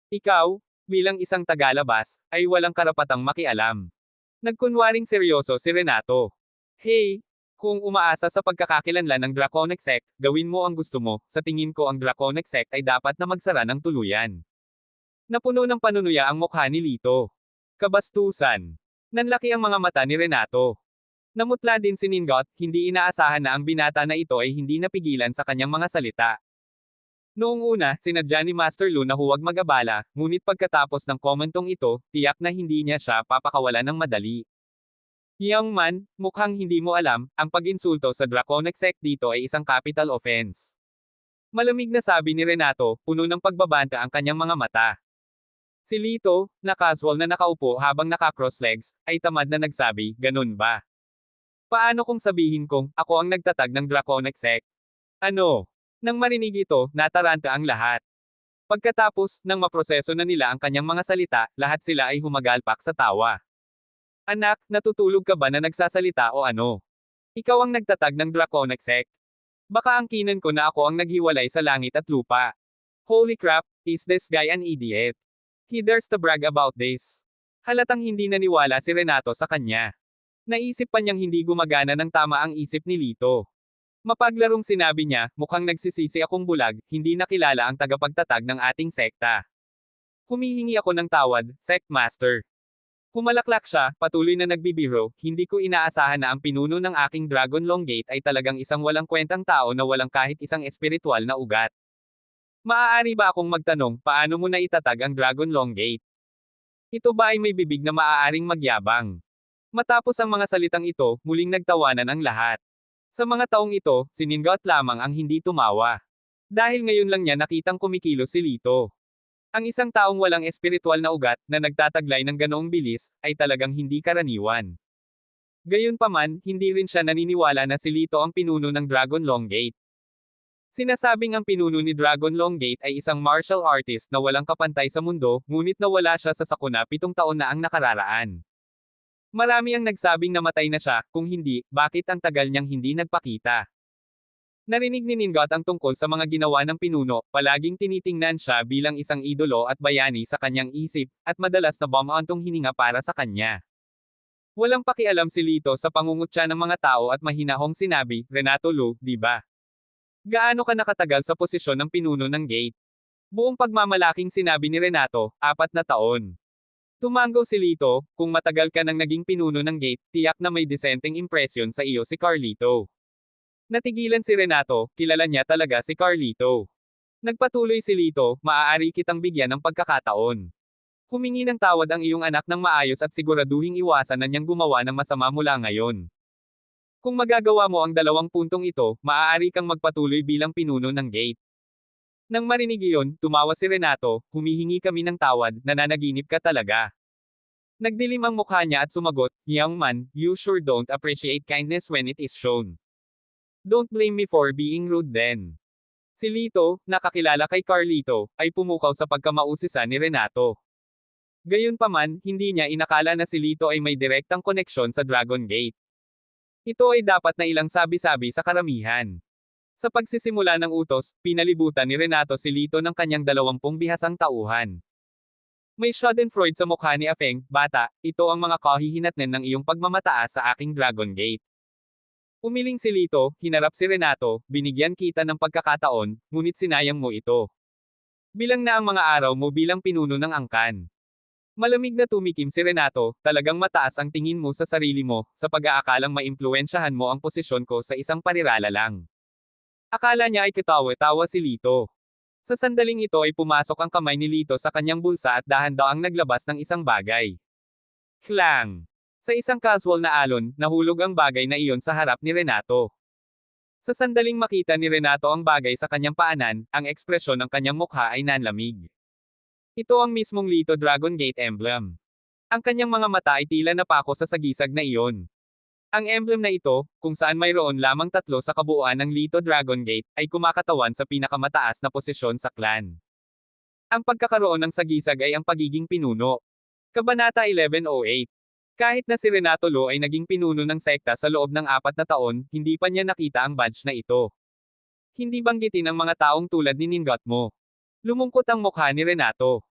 Ikaw, bilang isang tagalabas, ay walang karapatang makialam. Nagkunwaring seryoso si Renato. Hey, kung umaasa sa pagkakakilanlan ng Draconic Sect, gawin mo ang gusto mo, sa tingin ko ang Draconic Sect ay dapat na magsara ng tuluyan. Napuno ng panunuya ang mukha ni Lito. Kabastusan. Nanlaki ang mga mata ni Renato. Namutla din si Ningot, hindi inaasahan na ang binata na ito ay hindi napigilan sa kanyang mga salita. Noong una, sinadya ni Master Lu na huwag mag-abala, ngunit pagkatapos ng komentong ito, tiyak na hindi niya siya papakawalan ng madali. Young man, mukhang hindi mo alam, ang pag-insulto sa Draconic Sect dito ay isang capital offense. Malamig na sabi ni Renato, puno ng pagbabanta ang kanyang mga mata. Si Lito, na casual na nakaupo habang naka-cross legs, ay tamad na nagsabi, ganun ba? Paano kung sabihin kong, ako ang nagtatag ng Draconic Sect? Ano? Nang marinig ito, nataranta ang lahat. Pagkatapos, nang maproseso na nila ang kanyang mga salita, lahat sila ay humagalpak sa tawa. Anak, natutulog ka ba na nagsasalita o ano? Ikaw ang nagtatag ng Draconic Sect. Baka angkinan ko na ako ang naghiwalay sa langit at lupa. Holy crap, is this guy an idiot? He dares to brag about this. Halatang hindi naniwala si Renato sa kanya. Naisip pa niyang hindi gumagana ng tama ang isip ni Lito. Mapaglarong sinabi niya, mukhang nagsisisi akong bulag, hindi nakilala ang tagapagtatag ng ating sekta. Humihingi ako ng tawad, Sect Master. Humalaklak siya, patuloy na nagbibiro, hindi ko inaasahan na ang pinuno ng aking Dragon Long Gate ay talagang isang walang kwentang tao na walang kahit isang espiritual na ugat. Maaari ba akong magtanong, paano mo na itatag ang Dragon Long Gate? Ito ba ay may bibig na maaaring magyabang? Matapos ang mga salitang ito, muling nagtawanan ang lahat. Sa mga taong ito, si Ningot lamang ang hindi tumawa. Dahil ngayon lang niya nakitang kumikilos si Lito. Ang isang taong walang espiritual na ugat, na nagtataglay ng ganoong bilis, ay talagang hindi karaniwan. Gayunpaman, hindi rin siya naniniwala na si Lito ang pinuno ng Dragon Long Gate. Sinasabing ang pinuno ni Dragon Long Gate ay isang martial artist na walang kapantay sa mundo, ngunit nawala siya sa sakuna 7 taon na ang nakararaan. Marami ang nagsabing namatay na siya, kung hindi, bakit ang tagal niyang hindi nagpakita? Narinig ni Ningot ang tungkol sa mga ginawa ng pinuno, palaging tinitingnan siya bilang isang idolo at bayani sa kanyang isip, at madalas na bumantong hininga para sa kanya. Walang pakialam si Lito sa pangungutya ng mga tao at mahinahong sinabi, Renato Lu, di ba? Gaano ka nakatagal sa posisyon ng pinuno ng gate? Buong pagmamalaking sinabi ni Renato, 4 na taon. Tumanggaw si Lito, kung matagal ka nang naging pinuno ng gate, tiyak na may disenteng impresyon sa iyo si Carlito. Natigilan si Renato, kilala niya talaga si Carlito. Nagpatuloy si Lito, maaari kitang bigyan ng pagkakataon. Humingi ng tawad ang iyong anak ng maayos at siguraduhing iwasan na niyang gumawa ng masama mula ngayon. Kung magagawa mo ang 2 puntong ito, maaari kang magpatuloy bilang pinuno ng gate. Nang marinig iyon, tumawa si Renato, humihingi kami ng tawad, nananaginip ka talaga. Nagdilim ang mukha niya at sumagot, young man, you sure don't appreciate kindness when it is shown. Don't blame me for being rude then. Si Lito, nakakilala kay Carlito, ay pumukaw sa pagkamausisa ni Renato. Gayunpaman, hindi niya inakala na si Lito ay may direktang koneksyon sa Dragon Gate. Ito ay dapat na ilang sabi-sabi sa karamihan. Sa pagsisimula ng utos, pinalibutan ni Renato si Lito ng kanyang 20 bihasang tauhan. May schadenfreude sa mukha ni Afeng, bata, ito ang mga kahihinatnan ng iyong pagmamataas sa aking Dragon Gate. Umiling si Lito, hinarap si Renato, binigyan kita ng pagkakataon, ngunit sinayang mo ito. Bilang na ang mga araw mo bilang pinuno ng angkan. Malamig na tumikim si Renato, talagang mataas ang tingin mo sa sarili mo, sa pag-aakalang maimpluwensyahan mo ang posisyon ko sa isang parirala lang. Akala niya ay katawa-tawa si Lito. Sa sandaling ito ay pumasok ang kamay ni Lito sa kanyang bulsa at dahan-daang naglabas ng isang bagay. Klang! Sa isang casual na alon, nahulog ang bagay na iyon sa harap ni Renato. Sa sandaling makita ni Renato ang bagay sa kanyang paanan, ang ekspresyon ng kanyang mukha ay nanlamig. Ito ang mismong Lito Dragon Gate emblem. Ang kanyang mga mata ay tila napako sa sagisag na iyon. Ang emblem na ito, kung saan mayroon lamang 3 sa kabuuan ng Lito Dragon Gate, ay kumakatawan sa pinakamataas na posisyon sa clan. Ang pagkakaroon ng sagisag ay ang pagiging pinuno. Kabanata 1108. Kahit na si Renato Lo ay naging pinuno ng sekta sa loob ng 4 na taon, hindi pa niya nakita ang badge na ito. Hindi banggitin ang mga taong tulad ni Ningot mo. Lumungkot ang mukha ni Renato.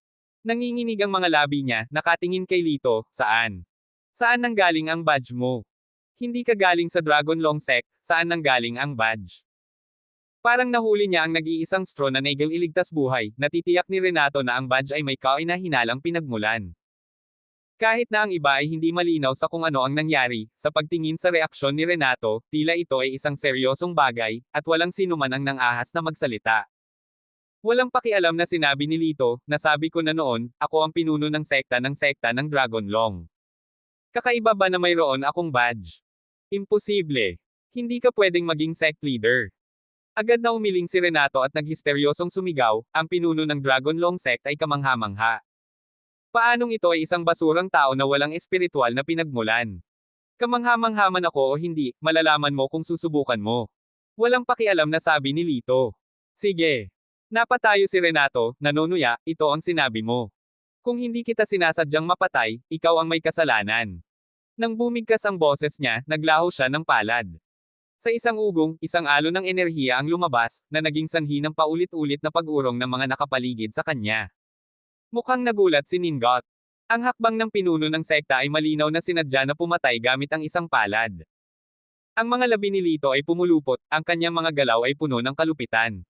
Nanginginig ang mga labi niya, nakatingin kay Lito, saan? Saan nanggaling ang badge mo? Hindi ka galing sa Dragon Long Sect, saan nanggaling ang badge? Parang nahuli niya ang nag-iisang straw na nagel iligtas buhay, natitiyak ni Renato na ang badge ay may kahinahinalang pinagmulan. Kahit na ang iba ay hindi malinaw sa kung ano ang nangyari, sa pagtingin sa reaksyon ni Renato, tila ito ay isang seryosong bagay, at walang sinuman ang nang-ahas na magsalita. Walang pakialam na sinabi ni Lito, nasabi ko na noon, ako ang pinuno ng sekta ng Dragon Long. Kakaiba ba na mayroon akong badge? Imposible. Hindi ka pwedeng maging sect leader. Agad na umiling si Renato at naghisteryosong sumigaw, ang pinuno ng Dragon Long Sect ay kamangha-mangha. Paanong ito ay isang basurang tao na walang espiritual na pinagmulan? Kamangha-mangha man ako o hindi, malalaman mo kung susubukan mo. Walang pakialam na sabi ni Lito. Sige. Napatayo si Renato, nanunuya, ito ang sinabi mo. Kung hindi kita sinasadyang mapatay, ikaw ang may kasalanan. Nang bumigkas ang boses niya, naglaho siya ng palad. Sa isang ugong, isang alon ng enerhiya ang lumabas, na naging sanhi ng paulit-ulit na pag-urong ng mga nakapaligid sa kanya. Mukhang nagulat si Ningot. Ang hakbang ng pinuno ng sekta ay malinaw na sinadya na pumatay gamit ang isang palad. Ang mga labi ni Lito ay pumulupot, ang kanyang mga galaw ay puno ng kalupitan.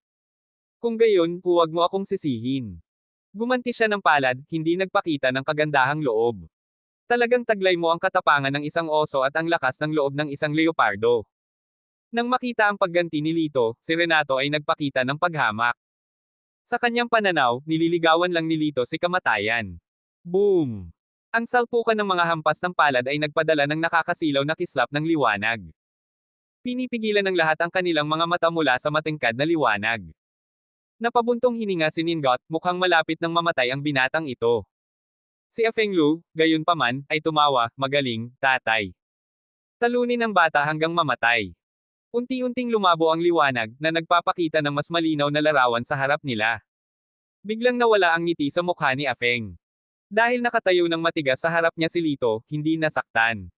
Kung gayon, huwag mo akong sisihin. Gumanti siya ng palad, hindi nagpakita ng kagandahang loob. Talagang taglay mo ang katapangan ng isang oso at ang lakas ng loob ng isang leopardo. Nang makita ang pagganti ni Lito, si Renato ay nagpakita ng paghamak. Sa kanyang pananaw, nililigawan lang ni Lito si kamatayan. Boom! Ang salpukan ng mga hampas ng palad ay nagpadala ng nakakasilaw na kislap ng liwanag. Pinipigilan ng lahat ang kanilang mga mata mula sa matingkad na liwanag. Napabuntong hininga si Ningot, mukhang malapit ng mamatay ang binatang ito. Si Afeng Lu, gayunpaman, ay tumawa, magaling, tatay. Talunin ang bata hanggang mamatay. Unti-unting lumabo ang liwanag, na nagpapakita ng mas malinaw na larawan sa harap nila. Biglang nawala ang ngiti sa mukha ni Afeng. Dahil nakatayo ng matigas sa harap niya si Lito, hindi nasaktan.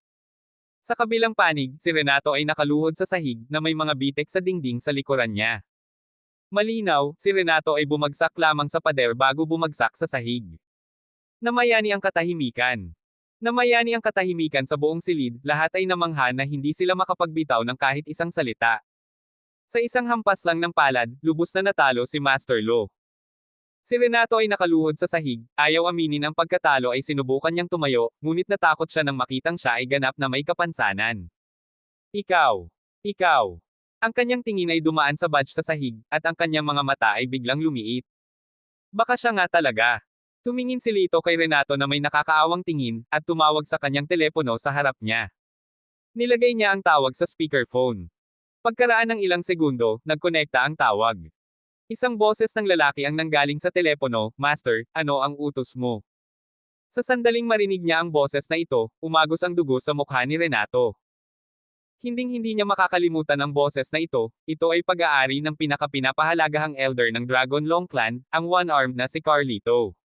Sa kabilang panig, si Renato ay nakaluhod sa sahig, na may mga bitek sa dingding sa likuran niya. Malinaw, si Renato ay bumagsak lamang sa pader bago bumagsak sa sahig. Namayani ang katahimikan. Namayani ang katahimikan sa buong silid, lahat ay namangha na hindi sila makapagbitaw ng kahit isang salita. Sa isang hampas lang ng palad, lubos na natalo si Master Lo. Si Renato ay nakaluhod sa sahig, ayaw aminin ang pagkatalo ay sinubukan niyang tumayo, ngunit natakot siya nang makitang siya ay ganap na may kapansanan. Ikaw. Ikaw. Ang kanyang tingin ay dumaan sa badge sa sahig, at ang kanyang mga mata ay biglang lumiit. Baka siya nga talaga. Tumingin si Lito kay Renato na may nakakaawang tingin, at tumawag sa kanyang telepono sa harap niya. Nilagay niya ang tawag sa speakerphone. Pagkaraan ng ilang segundo, nagkonekta ang tawag. Isang boses ng lalaki ang nanggaling sa telepono, Master, ano ang utos mo? Sa sandaling marinig niya ang boses na ito, umagos ang dugo sa mukha ni Renato. Hinding-hindi niya makakalimutan ang boses na ito ay pag-aari ng pinakapahalagahang elder ng Dragon Long Clan, ang one-armed na si Carlito.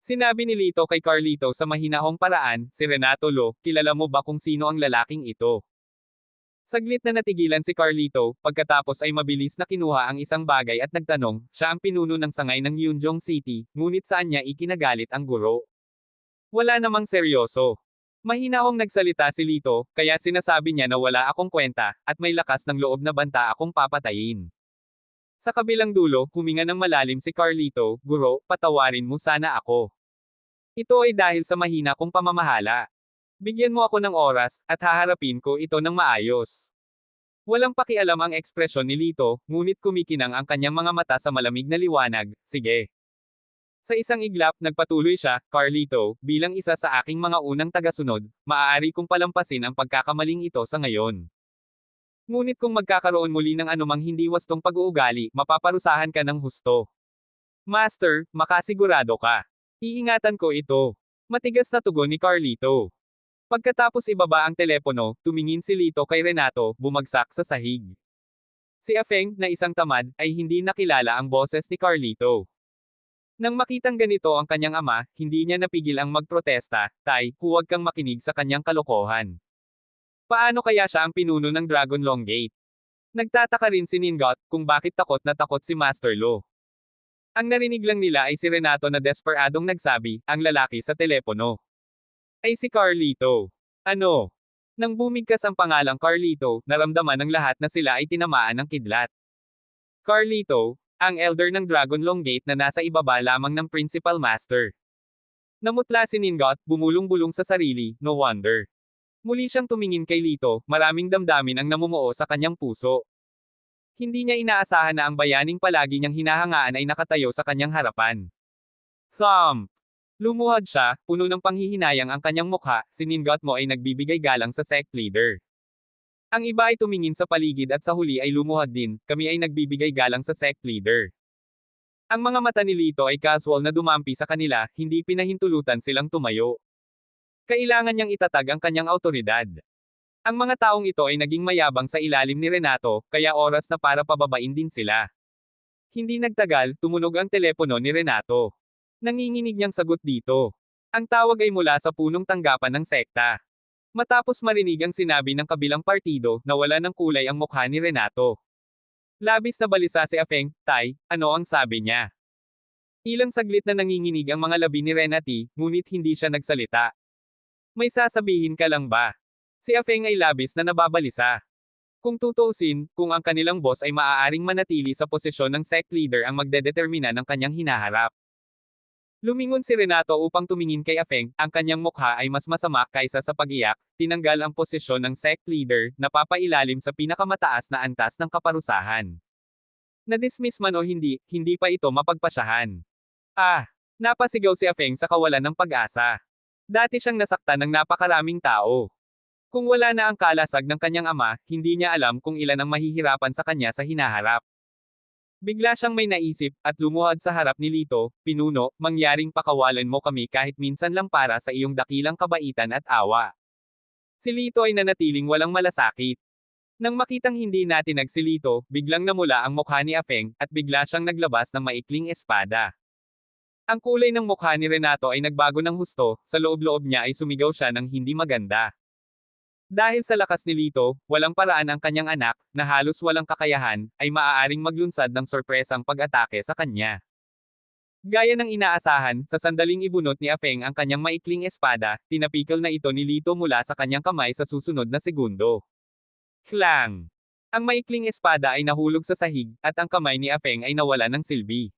Sinabi ni Lito kay Carlito sa mahinahong paraan, si Renato Lo, kilala mo ba kung sino ang lalaking ito? Saglit na natigilan si Carlito, pagkatapos ay mabilis na kinuha ang isang bagay at nagtanong, siya ang pinuno ng sangay ng Yunjong City, ngunit saan niya ikinagalit ang guro? Wala namang seryoso. Mahinahong nagsalita si Lito, kaya sinasabi niya na wala akong kwenta, at may lakas ng loob na banta akong papatayin. Sa kabilang dulo, huminga ng malalim si Carlito, guro, patawarin mo sana ako. Ito ay dahil sa mahina kong pamamahala. Bigyan mo ako ng oras, at haharapin ko ito ng maayos. Walang pakialam ang ekspresyon ni Lito, ngunit kumikinang ang kanyang mga mata sa malamig na liwanag, sige. Sa isang iglap, nagpatuloy siya, Carlito, bilang isa sa aking mga unang tagasunod, maaari kong palampasin ang pagkakamaling ito sa ngayon. Ngunit kung magkakaroon muli ng anumang hindi wastong pag-uugali, mapaparusahan ka ng husto. Master, makasigurado ka. Iingatan ko ito. Matigas na tugon ni Carlito. Pagkatapos ibaba ang telepono, tumingin si Lito kay Renato, bumagsak sa sahig. Si Afeng, na isang tamad, ay hindi nakilala ang boses ni Carlito. Nang makitang ganito ang kanyang ama, hindi niya napigil ang magprotesta, Tay, huwag kang makinig sa kanyang kalokohan. Paano kaya siya ang pinuno ng Dragon Long Gate? Nagtataka rin si Ningot, kung bakit takot na takot si Master Lo. Ang narinig lang nila ay si Renato na desperadong nagsabi, ang lalaki sa telepono. Ay si Carlito. Ano? Nang bumigkas ang pangalang Carlito, naramdaman ng lahat na sila ay tinamaan ng kidlat. Carlito, ang elder ng Dragon Long Gate na nasa ibaba lamang ng Principal Master. Namutla si Ningot, bumulong-bulong sa sarili, no wonder. Muli siyang tumingin kay Lito, maraming damdamin ang namumuo sa kanyang puso. Hindi niya inaasahan na ang bayaning palagi niyang hinahangaan ay nakatayo sa kanyang harapan. Thump! Lumuhad siya, puno ng panghihinayang ang kanyang mukha, si Ningot mo ay nagbibigay galang sa sect leader. Ang iba ay tumingin sa paligid at sa huli ay lumuhad din, kami ay nagbibigay galang sa sect leader. Ang mga mata ni Lito ay casual na dumampi sa kanila, hindi pinahintulutan silang tumayo. Kailangan niyang itatag ang kanyang awtoridad. Ang mga taong ito ay naging mayabang sa ilalim ni Renato, kaya oras na para pababain din sila. Hindi nagtagal, tumunog ang telepono ni Renato. Nanginginig niyang sagot dito. Ang tawag ay mula sa punong tanggapan ng sekta. Matapos marinig ang sinabi ng kabilang partido, nawala ng kulay ang mukha ni Renato. Labis na balisa si Afeng, Tay, ano ang sabi niya? Ilang saglit na nanginginig ang mga labi ni Renati, ngunit hindi siya nagsalita. May sasabihin ka lang ba? Si Afeng ay labis na nababalisa. Kung tutuusin, kung ang kanilang boss ay maaaring manatili sa posisyon ng sect leader ang magdedetermina ng kanyang hinaharap. Lumingon si Renato upang tumingin kay Afeng, ang kanyang mukha ay mas masama kaysa sa pag-iyak, tinanggal ang posisyon ng sect leader, napapailalim sa pinakamataas na antas ng kaparusahan. Na-dismiss man o hindi, hindi pa ito mapagpasyahan. Napasigaw si Afeng sa kawalan ng pag-asa. Dati siyang nasaktan ng napakaraming tao. Kung wala na ang kalasag ng kanyang ama, hindi niya alam kung ilan ang mahihirapan sa kanya sa hinaharap. Bigla siyang may naisip, at lumuhad sa harap ni Lito, pinuno, mangyaring pakawalan mo kami kahit minsan lang para sa iyong dakilang kabaitan at awa. Si Lito ay nanatiling walang malasakit. Nang makitang hindi natinag si Lito, biglang namula ang mukha ni Afeng, at bigla siyang naglabas ng maikling espada. Ang kulay ng mukha ni Renato ay nagbago ng husto, sa loob-loob niya ay sumigaw siya ng hindi maganda. Dahil sa lakas ni Lito, walang paraan ang kanyang anak, na halos walang kakayahan, ay maaaring maglunsad ng sorpresang pag-atake sa kanya. Gaya ng inaasahan, sa sandaling ibunot ni Afeng ang kanyang maikling espada, tinapikal na ito ni Lito mula sa kanyang kamay sa susunod na segundo. Klang! Ang maikling espada ay nahulog sa sahig, at ang kamay ni Afeng ay nawala ng silbi.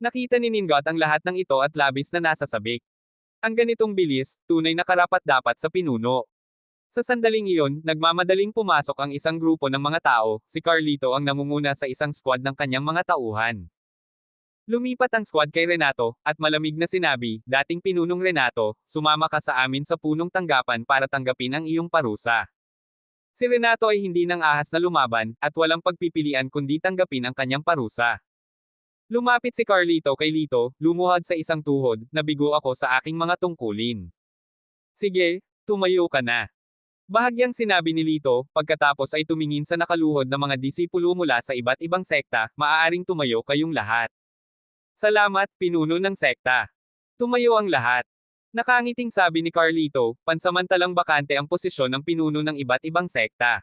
Nakita ni Ningot ang lahat ng ito at labis na nasasabik. Ang ganitong bilis, tunay na karapat-dapat sa pinuno. Sa sandaling iyon, nagmamadaling pumasok ang isang grupo ng mga tao, si Carlito ang nangunguna sa isang squad ng kanyang mga tauhan. Lumipat ang squad kay Renato, at malamig na sinabi, dating pinunong Renato, sumama ka sa amin sa punong tanggapan para tanggapin ang iyong parusa. Si Renato ay hindi nang ahas na lumaban, at walang pagpipilian kundi tanggapin ang kanyang parusa. Lumapit si Carlito kay Lito, lumuhad sa isang tuhod, nabigo ako sa aking mga tungkulin. Sige, tumayo ka na. Bahagyang sinabi ni Lito, pagkatapos ay tumingin sa nakaluhod na mga disipulo mula sa iba't ibang sekta, maaaring tumayo kayong lahat. Salamat, pinuno ng sekta. Tumayo ang lahat. Nakangiting sabi ni Carlito, pansamantalang bakante ang posisyon ng pinuno ng iba't ibang sekta.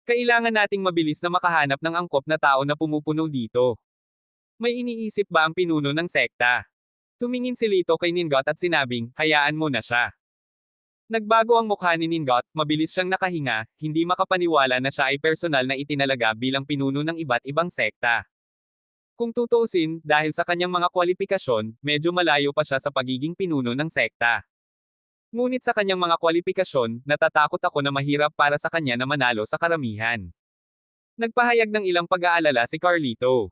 Kailangan nating mabilis na makahanap ng angkop na tao na pumupuno dito. May iniisip ba ang pinuno ng sekta? Tumingin si Lito kay Ningot at sinabing, hayaan mo na siya. Nagbago ang mukha ni Ningot, mabilis siyang nakahinga, hindi makapaniwala na siya ay personal na itinalaga bilang pinuno ng iba't ibang sekta. Kung tutuusin, dahil sa kanyang mga kwalifikasyon, medyo malayo pa siya sa pagiging pinuno ng sekta. Ngunit sa kanyang mga kwalifikasyon, natatakot ako na mahirap para sa kanya na manalo sa karamihan. Nagpahayag ng ilang pag-aalala si Carlito.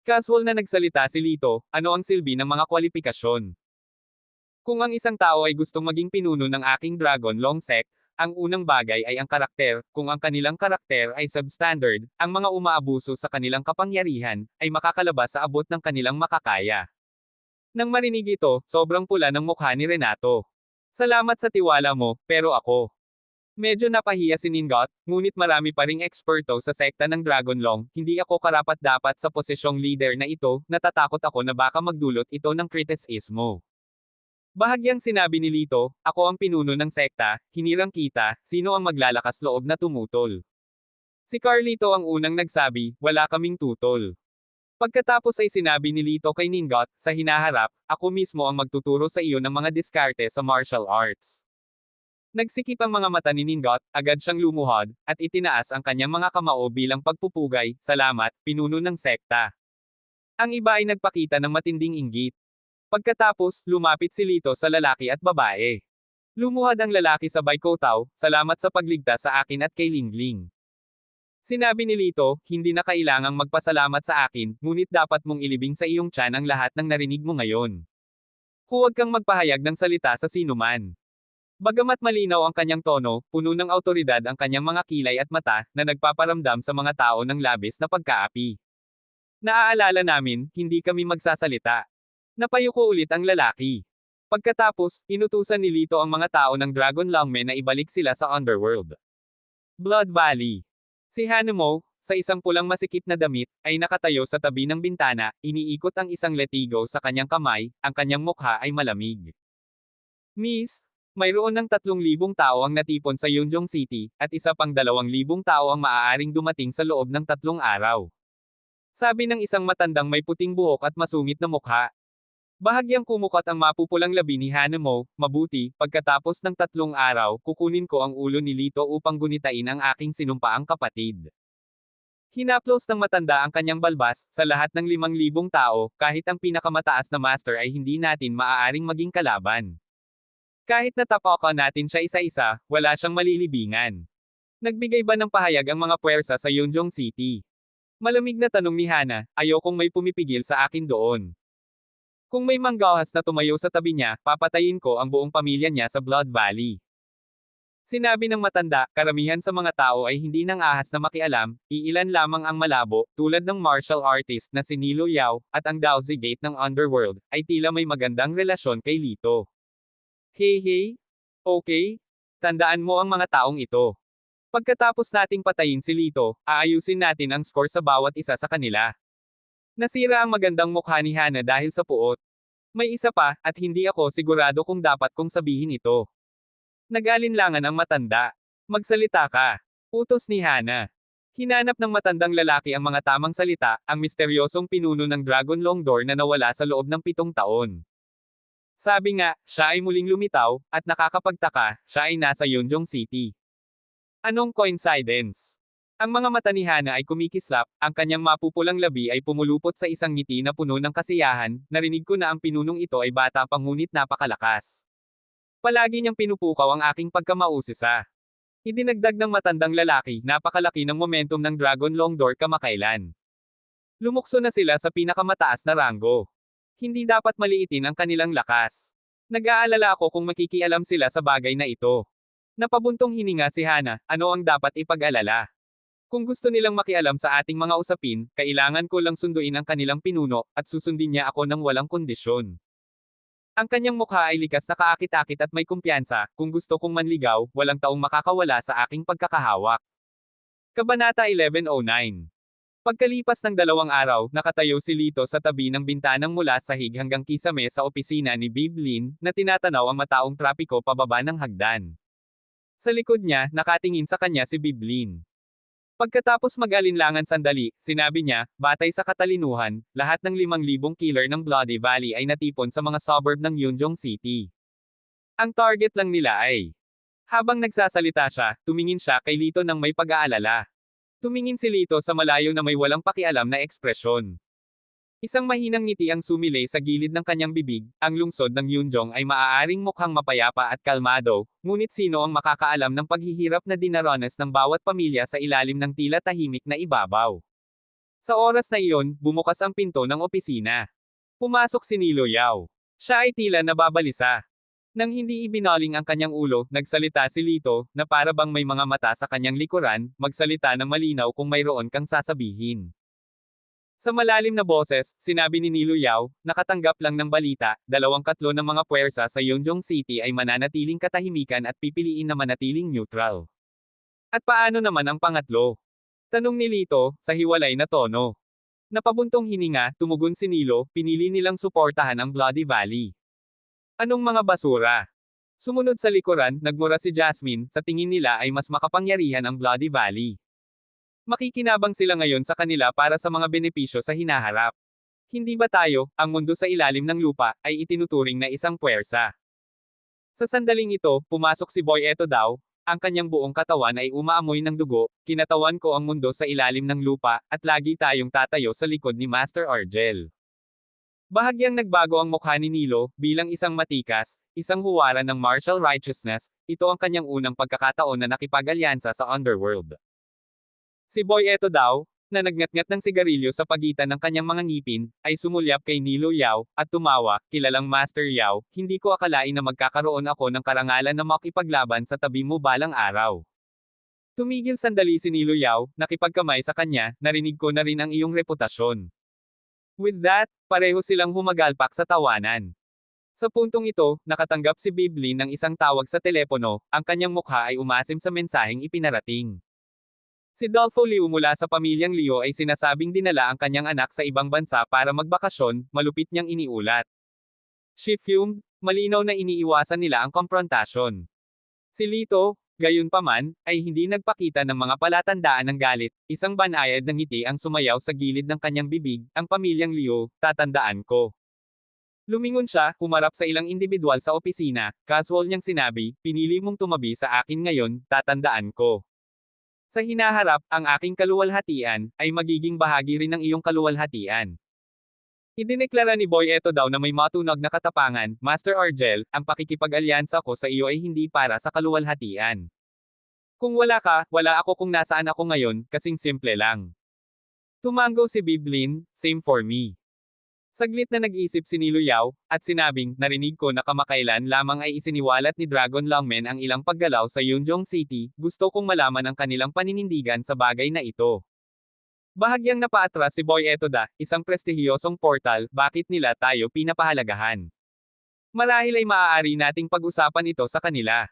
Casual na nagsalita si Lito, ano ang silbi ng mga kwalifikasyon? Kung ang isang tao ay gustong maging pinuno ng aking Dragon Long Sect, ang unang bagay ay ang karakter, kung ang kanilang karakter ay substandard, ang mga umaabuso sa kanilang kapangyarihan, ay makakalabas sa abot ng kanilang makakaya. Nang marinig ito, sobrang pula ng mukha ni Renato. Salamat sa tiwala mo, pero ako. Medyo napahiya si Ningot, ngunit marami pa ring eksperto sa sekta ng Dragonlong, hindi ako karapat-dapat sa posisyong leader na ito, natatakot ako na baka magdulot ito ng kritisismo. Bahagyang sinabi ni Lito, ako ang pinuno ng sekta, hinirang kita, sino ang maglalakas loob na tumutol? Si Carlito ang unang nagsabi, wala kaming tutol. Pagkatapos ay sinabi ni Lito kay Ningot, sa hinaharap, ako mismo ang magtuturo sa iyo ng mga diskarte sa martial arts. Nagsikip ang mga mata ni Ningot, agad siyang lumuhod, at itinaas ang kanyang mga kamao bilang pagpupugay, salamat, pinuno ng sekta. Ang iba ay nagpakita ng matinding inggit. Pagkatapos, lumapit si Lito sa lalaki at babae. Lumuhad ang lalaki sa Baikotaw, salamat sa pagligtas sa akin at kay Lingling. Sinabi ni Lito, hindi na kailangang magpasalamat sa akin, ngunit dapat mong ilibing sa iyong tiyan ang lahat ng narinig mo ngayon. Huwag kang magpahayag ng salita sa sinuman. Bagamat malinaw ang kanyang tono, puno ng awtoridad ang kanyang mga kilay at mata, na nagpaparamdam sa mga tao ng labis na pagkaapi. Naaalala namin, hindi kami magsasalita. Napayuko ulit ang lalaki. Pagkatapos, inutusan ni Lito ang mga tao ng Dragon Longmen na ibalik sila sa Underworld. Blood Valley. Si Hanemo, sa isang pulang masikip na damit, ay nakatayo sa tabi ng bintana, iniikot ang isang letigo sa kanyang kamay, ang kanyang mukha ay malamig. Miss, mayroon ng 3,000 tao ang natipon sa Yunjong City, at isa pang 2,000 tao ang maaaring dumating sa loob ng 3 araw. Sabi ng isang matandang may puting buhok at masungit na mukha. Bahagyang kumukot ang mapupulang labi ni Hanemo, mabuti, pagkatapos ng 3 araw, kukunin ko ang ulo ni Lito upang gunitain ang aking sinumpaang kapatid. Hinaplos ng matanda ang kanyang balbas, sa lahat ng 5,000 tao, kahit ang pinakamataas na master ay hindi natin maaaring maging kalaban. Kahit natapakan natin siya isa-isa, wala siyang malilibingan. Nagbigay ba ng pahayag ang mga puwersa sa Yunjong City? Malamig na tanong ni Hana, ayokong may pumipigil sa akin doon. Kung may manggahas na tumayo sa tabi niya, papatayin ko ang buong pamilya niya sa Blood Valley. Sinabi ng matanda, karamihan sa mga tao ay hindi nang ahas na makialam, iilan lamang ang malabo, tulad ng martial artist na si Nilo Yao, at ang Daozi Gate ng Underworld, ay tila may magandang relasyon kay Lito. Hey, okay? Tandaan mo ang mga taong ito. Pagkatapos nating patayin si Lito, aayusin natin ang score sa bawat isa sa kanila. Nasira ang magandang mukha ni Hana dahil sa puot. May isa pa, at hindi ako sigurado kung dapat kong sabihin ito. Nag-alinlangan ang matanda. Magsalita ka. Utos ni Hana. Hinanap ng matandang lalaki ang mga tamang salita, ang misteryosong pinuno ng Dragon Long Door na nawala sa loob ng 7 taon. Sabi nga, siya ay muling lumitaw, at nakakapagtaka, siya ay nasa Yunjong City. Anong coincidence? Ang mga mata ni Hana ay kumikislap, ang kanyang mapupulang labi ay pumulupot sa isang ngiti na puno ng kasiyahan, narinig ko na ang pinunong ito ay bata pa ngunit napakalakas. Palagi niyang pinupukaw ang aking pagkamausisa. Idinagdag ng matandang lalaki, napakalaki ng momentum ng Dragon Long Door kamakailan. Lumukso na sila sa pinakamataas na ranggo. Hindi dapat maliitin ang kanilang lakas. Nag-aalala ako kung makikialam sila sa bagay na ito. Napabuntong hininga si Hana, ano ang dapat ipag-alala? Kung gusto nilang makialam sa ating mga usapin, kailangan ko lang sunduin ang kanilang pinuno, at susundin niya ako ng walang kondisyon. Ang kanyang mukha ay likas na kaakit-akit at may kumpiyansa, kung gusto kong manligaw, walang taong makakawala sa aking pagkakahawak. Kabanata 1109. Pagkalipas ng 2 araw, nakatayo si Lito sa tabi ng bintanang mula sahig hanggang kisame sa opisina ni Biblin, na tinatanaw ang mataong trapiko pababa ng hagdan. Sa likod niya, nakatingin sa kanya si Biblin. Pagkatapos mag-alinlangan sandali, sinabi niya, batay sa katalinuhan, lahat ng 5,000 killer ng Bloody Valley ay natipon sa mga suburb ng Yunjong City. Ang target lang nila ay... Habang nagsasalita siya, tumingin siya kay Lito ng may pag-aalala. Tumingin si Lito sa malayo na may walang pakialam na ekspresyon. Isang mahinang ngiti ang sumilay sa gilid ng kanyang bibig. Ang lungsod ng Yunjong ay maaaring mukhang mapayapa at kalmado, ngunit sino ang makakaalam ng paghihirap na dinaranas ng bawat pamilya sa ilalim ng tila tahimik na ibabaw. Sa oras na iyon, bumukas ang pinto ng opisina. Pumasok si Nilo Yao. Siya ay tila nababalisa. Nang hindi ibinaling ang kanyang ulo, nagsalita si Lito, na para bang may mga mata sa kanyang likuran, magsalita ng malinaw kung mayroon kang sasabihin. Sa malalim na boses, sinabi ni Nilo Yao, nakatanggap lang ng balita, 2/3 ng mga puwersa sa Yunjong City ay mananatiling katahimikan at pipiliin na manatiling neutral. At paano naman ang pangatlo? Tanong ni Lito, sa hiwalay na tono. Napabuntong hininga, tumugon si Nilo, pinili nilang suportahan ang Bloody Valley. Anong mga basura? Sumunod sa likuran, nagmura si Jasmine, sa tingin nila ay mas makapangyarihan ang Bloody Valley. Makikinabang sila ngayon sa kanila para sa mga benepisyo sa hinaharap. Hindi ba tayo, ang mundo sa ilalim ng lupa, ay itinuturing na isang puwersa? Sa sandaling ito, pumasok si Boy Eto daw, ang kanyang buong katawan ay umaamoy ng dugo, kinatawan ko ang mundo sa ilalim ng lupa, at lagi tayong tatayo sa likod ni Master Argel. Bahagyang nagbago ang mukha ni Nilo, bilang isang matikas, isang huwaran ng martial righteousness, ito ang kanyang unang pagkakataon na nakipag-alyansa sa underworld. Si Boy Eto daw, na nagngatngat ng sigarilyo sa pagitan ng kanyang mga ngipin, ay sumulyap kay Nilo Yao, at tumawa, kilalang Master Yao, hindi ko akalain na magkakaroon ako ng karangalan na makipaglaban sa tabi mo balang araw. Tumigil sandali si Nilo Yao, nakipagkamay sa kanya, narinig ko na rin ang iyong reputasyon. With that, pareho silang humagalpak sa tawanan. Sa puntong ito, nakatanggap si Biblin ng isang tawag sa telepono, ang kanyang mukha ay umasim sa mensaheng ipinarating. Si Dolfo Liu mula sa pamilyang Liu ay sinasabing dinala ang kanyang anak sa ibang bansa para magbakasyon, malupit niyang iniulat. She fumed, malinaw na iniiwasan nila ang komprontasyon. Si Lito, gayunpaman, ay hindi nagpakita ng mga palatandaan ng galit, isang banayad ng ngiti ang sumayaw sa gilid ng kanyang bibig, ang pamilyang Liu, tatandaan ko. Lumingon siya, humarap sa ilang individual sa opisina, casual niyang sinabi, pinili mong tumabi sa akin ngayon, tatandaan ko. Sa hinaharap, ang aking kaluwalhatian, ay magiging bahagi rin ng iyong kaluwalhatian. Idineklara ni Boy Eto daw na may matunog na katapangan, Master Argel, ang pakikipag-alyansa ko sa iyo ay hindi para sa kaluwalhatian. Kung wala ka, wala ako kung nasaan ako ngayon, kasing simple lang. Tumango si Biblin, same for me. Saglit na nag-isip si Nilo Yao, at sinabing, narinig ko na kamakailan lamang ay isiniwalat ni Dragon Longmen ang ilang paggalaw sa Yunjong City, gusto kong malaman ang kanilang paninindigan sa bagay na ito. Bahagyang napaatras si Boy Etoda, isang prestihiyosong portal, bakit nila tayo pinapahalagahan? Marahil ay maaari nating pag-usapan ito sa kanila.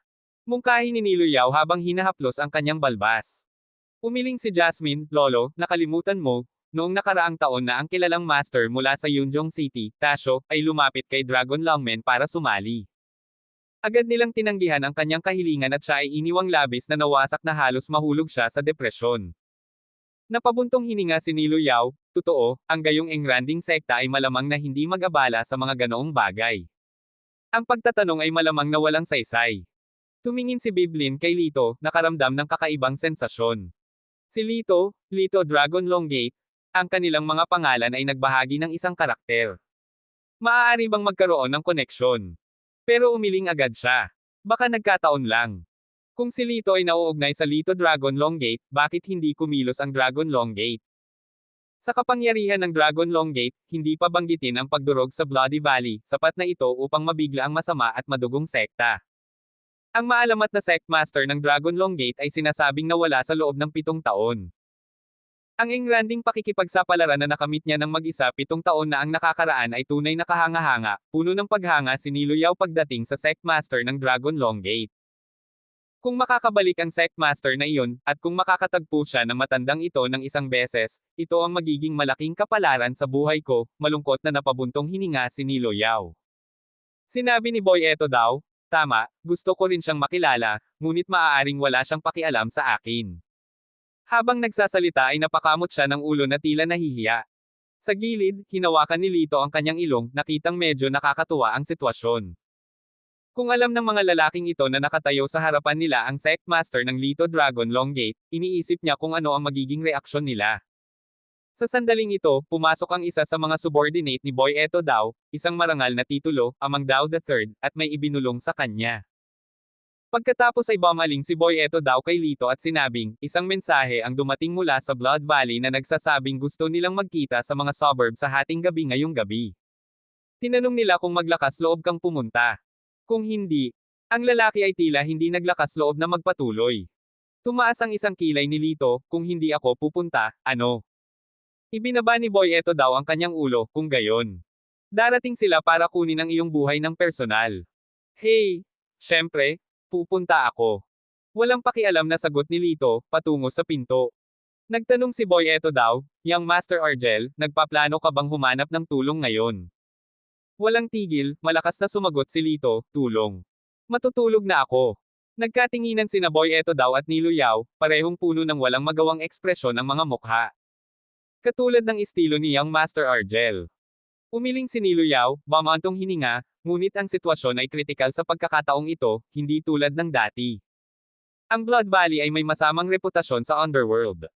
Mungkahi ni Nilo Yao habang hinahaplos ang kanyang balbas. Umiling si Jasmine, Lolo, nakalimutan mo, noong nakaraang taon na ang kilalang master mula sa Yunjong City, Tasho, ay lumapit kay Dragon Longmen para sumali. Agad nilang tinanggihan ang kanyang kahilingan at siya ay iniwang labis na nawasak na halos mahulog siya sa depresyon. Napabuntong hininga si Nilo Yao, totoo, ang gayong engranding sekta ay malamang na hindi mag-abala sa mga ganoong bagay. Ang pagtatanong ay malamang na walang saysay. Tumingin si Biblin kay Lito, nakaramdam ng kakaibang sensasyon. Si Lito, Lito Dragon Longgate, ang kanilang mga pangalan ay nagbahagi ng isang karakter. Maaari bang magkaroon ng koneksyon? Pero umiling agad siya. Baka nagkataon lang. Kung si Lito ay nauugnay sa Lito Dragon Longgate, bakit hindi kumilos ang Dragon Longgate? Sa kapangyarihan ng Dragon Longgate, hindi pa banggitin ang pagdurog sa Bloody Valley, sapat na ito upang mabigla ang masama at madugong sekta. Ang maalamat na sect master ng Dragon Longgate ay sinasabing nawala sa loob ng 7 taon. Ang engranding pakikipagsapalaran na nakamit niya ng mag-isa 7 taon na ang nakakaraan ay tunay na kahanga-hanga, puno ng paghanga si Nilo Yao pagdating sa sect master ng Dragon Longgate. Kung makakabalik ang Sectmaster na iyon, at kung makakatagpo siya ng matandang ito ng isang beses, ito ang magiging malaking kapalaran sa buhay ko, malungkot na napabuntong hininga si Nilo Yao. Sinabi ni Boy eto daw, tama, gusto ko rin siyang makilala, ngunit maaaring wala siyang pakialam sa akin. Habang nagsasalita ay napakamot siya ng ulo na tila nahihiya. Sa gilid, hinawakan ni Lito ang kanyang ilong, nakitang medyo nakakatuwa ang sitwasyon. Kung alam ng mga lalaking ito na nakatayo sa harapan nila ang Sectmaster ng Lito Dragon Longgate, iniisip niya kung ano ang magiging reaksyon nila. Sa sandaling ito, pumasok ang isa sa mga subordinate ni Boy Eto Dao, isang marangal na titulo, Amang Dao III, at may ibinulong sa kanya. Pagkatapos ay bumaling si Boy Eto Dao kay Lito at sinabing, isang mensahe ang dumating mula sa Blood Valley na nagsasabing gusto nilang magkita sa mga suburb sa hating gabi ngayong gabi. Tinanong nila kung maglakas loob kang pumunta. Kung hindi, ang lalaki ay tila hindi naglakas loob na magpatuloy. Tumaas ang isang kilay ni Lito, kung hindi ako pupunta, ano? Ibinaba ni Boy Eto Dao ang kanyang ulo, kung gayon. Darating sila para kunin ang iyong buhay ng personal. Hey! Syempre, pupunta ako. Walang pakialam na sagot ni Lito, patungo sa pinto. Nagtanong si Boy Eto Dao, Young Master Argel, nagpaplano ka bang humanap ng tulong ngayon? Walang tigil, malakas na sumagot si Lito, tulong. Matutulog na ako. Nagkatinginan sina Boy Eto Dao at Nilo Yao, parehong puno ng walang magawang ekspresyon ang mga mukha. Katulad ng estilo ni Young Master Argel. Umiling si Nilo Yao, bumantong hininga, ngunit ang sitwasyon ay kritikal sa pagkakataong ito, hindi tulad ng dati. Ang Blood Valley ay may masamang reputasyon sa underworld.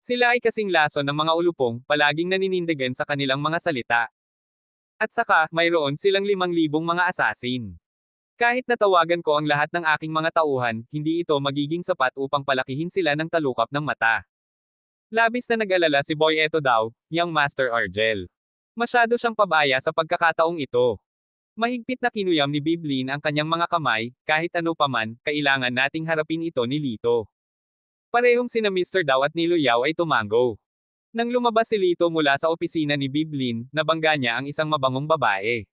Sila ay kasing lason ng mga ulupong, palaging naninindigan sa kanilang mga salita. At saka, mayroon silang 5,000 mga asasin. Kahit natawagan ko ang lahat ng aking mga tauhan, hindi ito magiging sapat upang palakihin sila ng talukap ng mata. Labis na nag-alala si Boy Eto Dao, Young Master Argel. Masyado siyang pabaya sa pagkakataong ito. Mahigpit na kinuyam ni Biblin ang kanyang mga kamay, kahit ano paman, kailangan nating harapin ito ni Lito. Parehong sina Mr. Dao at Nilo Yao ay tumango. Nang lumabas si Lito mula sa opisina ni Biblin, nabangga niya ang isang mabangong babae.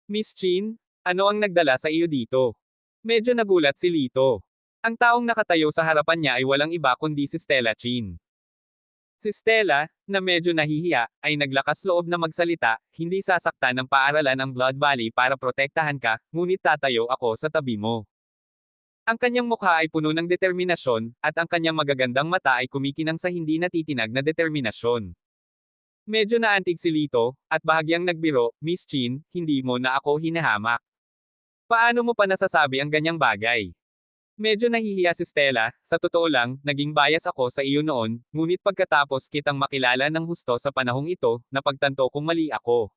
Miss Chin, ano ang nagdala sa iyo dito? Medyo nagulat si Lito. Ang taong nakatayo sa harapan niya ay walang iba kundi si Stella Chin. Si Stella, na medyo nahihiya, ay naglakas loob na magsalita, hindi sasaktan ng paaralan ang Blood Valley para protektahan ka, ngunit tatayo ako sa tabi mo. Ang kanyang mukha ay puno ng determinasyon, at ang kanyang magagandang mata ay kumikinang sa hindi natitinag na determinasyon. Medyo naantig si Lito, at bahagyang nagbiro, Miss Chin, hindi mo na ako hinahamak. Paano mo pa nasasabi ang ganyang bagay? Medyo nahihiya si Stella, sa totoo lang, naging bias ako sa iyo noon, ngunit pagkatapos kitang makilala ng husto sa panahong ito, napagtanto kong mali ako.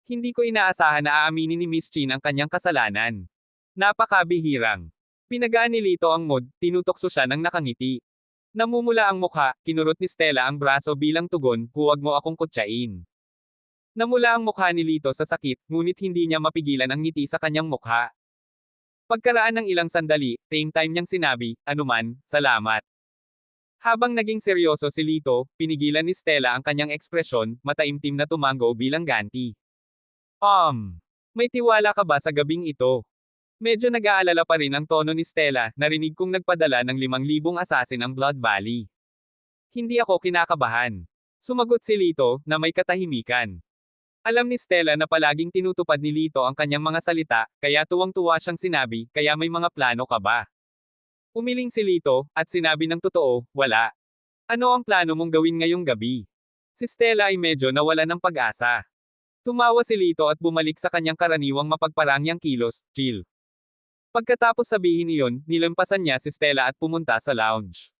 Hindi ko inaasahan na aaminin ni Miss Chin ang kanyang kasalanan. Napakabihirang. Pinagaan ni Lito ang mood, tinutokso siya ng nakangiti. Namumula ang mukha, kinurot ni Stella ang braso bilang tugon, huwag mo akong kutsain. Namula ang mukha ni Lito sa sakit, ngunit hindi niya mapigilan ang ngiti sa kanyang mukha. Pagkaraan ng ilang sandali, time niyang sinabi, anuman, salamat. Habang naging seryoso si Lito, pinigilan ni Stella ang kanyang ekspresyon, mataimtim na tumango bilang ganti. May tiwala ka ba sa gabing ito? Medyo nag-aalala pa rin ang tono ni Stella, narinig kong nagpadala ng 5,000 asasin ang Blood Valley. Hindi ako kinakabahan. Sumagot si Lito, na may katahimikan. Alam ni Stella na palaging tinutupad ni Lito ang kanyang mga salita, kaya tuwang-tuwa siyang sinabi, kaya may mga plano ka ba? Umiling si Lito, at sinabi ng totoo, wala. Ano ang plano mong gawin ngayong gabi? Si Stella ay medyo nawala ng pag-asa. Tumawa si Lito at bumalik sa kanyang karaniwang mapagparangyang kilos, chill. Pagkatapos sabihin iyon, nilampasan niya si Stella at pumunta sa lounge.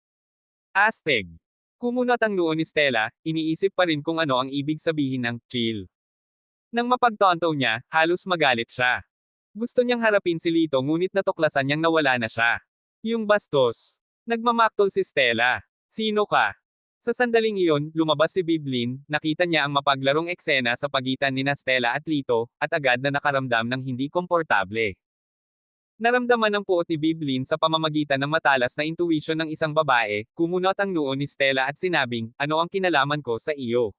Astig. Kumunat ang noo ni Stella, iniisip pa rin kung ano ang ibig sabihin ng chill. Nang mapagtonto niya, halos magalit siya. Gusto niyang harapin si Lito ngunit natuklasan niyang nawala na siya. Yung bastos. Nagmamaktol si Stella. Sino ka? Sa sandaling iyon, lumabas si Biblin, nakita niya ang mapaglarong eksena sa pagitan ni Stella at Lito, at agad na nakaramdam ng hindi komportable. Naramdaman ng puot ni Biblin sa pamamagitan ng matalas na intuition ng isang babae, kumunot ang noo ni Stella at sinabing, ano ang kinalaman ko sa iyo?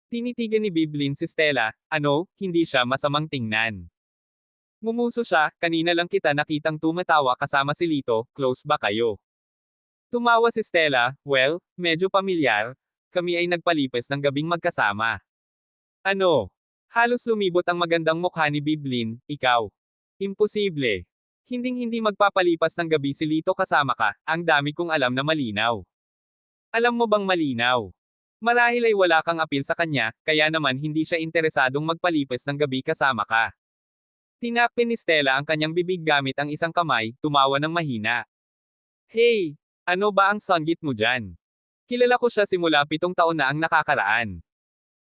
Tinitigan ni Biblin si Stella, ano, hindi siya masamang tingnan. Ngumuso siya, kanina lang kita nakitang tumatawa kasama si Lito, close ba kayo? Tumawa si Stella, well, medyo pamilyar, kami ay nagpalipas ng gabing magkasama. Ano? Halos lumibot ang magandang mukha ni Biblin, ikaw. Imposible. Hinding-hindi magpapalipas ng gabi si Lito kasama ka, ang dami kong alam na malinaw. Alam mo bang malinaw? Marahil ay wala kang apil sa kanya, kaya naman hindi siya interesadong magpalipas ng gabi kasama ka. Tinakpin ni Stella ang kanyang bibig gamit ang isang kamay, tumawa ng mahina. Hey! Ano ba ang sanggit mo dyan? Kilala ko siya simula 7 taon na ang nakakaraan.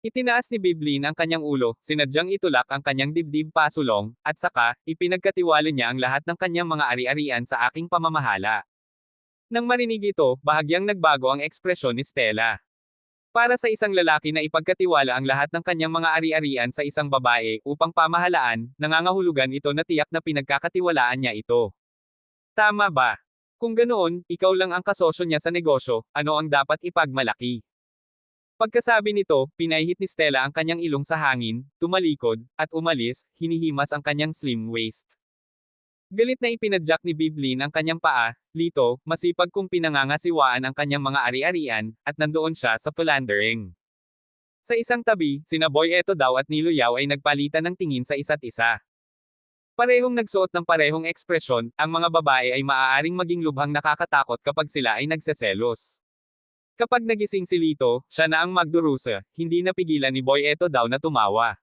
Itinaas ni Biblin ang kanyang ulo, sinadyang itulak ang kanyang dibdib pasulong, at saka, ipinagkatiwala niya ang lahat ng kanyang mga ari-arian sa aking pamamahala. Nang marinig ito, bahagyang nagbago ang ekspresyon ni Stella. Para sa isang lalaki na ipagkatiwala ang lahat ng kanyang mga ari-arian sa isang babae upang pamahalaan, nangangahulugan ito na tiyak na pinagkakatiwalaan niya ito. Tama ba? Kung ganoon, ikaw lang ang kasosyo niya sa negosyo, ano ang dapat ipagmalaki? Pagkasabi nito, pinahit ni Stella ang kanyang ilong sa hangin, tumalikod, at umalis, hinihimas ang kanyang slim waist. Galit na ipinadyak ni Biblin ang kanyang paa, Lito, masipag kong pinangangasiwaan ang kanyang mga ari-arian, at nandoon siya sa philandering. Sa isang tabi, sina Boy Eto daw at Nilo Yao ay nagpalitan ng tingin sa isa't isa. Parehong nagsuot ng parehong ekspresyon, ang mga babae ay maaaring maging lubhang nakakatakot kapag sila ay nagseselos. Kapag nagising si Lito, siya na ang magdurusa, hindi napigilan ni Boy Eto daw na tumawa.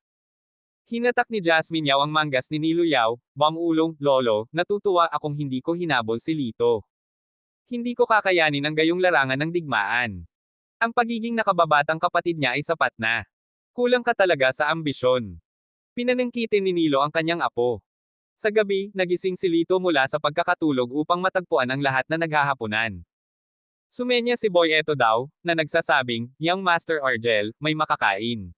Hinatak ni Jasmine Yao ang manggas ni Nilo Yao, bang ulong, lolo, natutuwa akong hindi ko hinabol si Lito. Hindi ko kakayanin ang gayong larangan ng digmaan. Ang pagiging nakababatang kapatid niya ay sapat na. Kulang ka talaga sa ambisyon. Pinanangkitin ni Nilo ang kanyang apo. Sa gabi, nagising si Lito mula sa pagkakatulog upang matagpuan ang lahat na naghahapunan. Sumenya si Boy Eto daw, na nagsasabing, Young Master Argel, may makakain.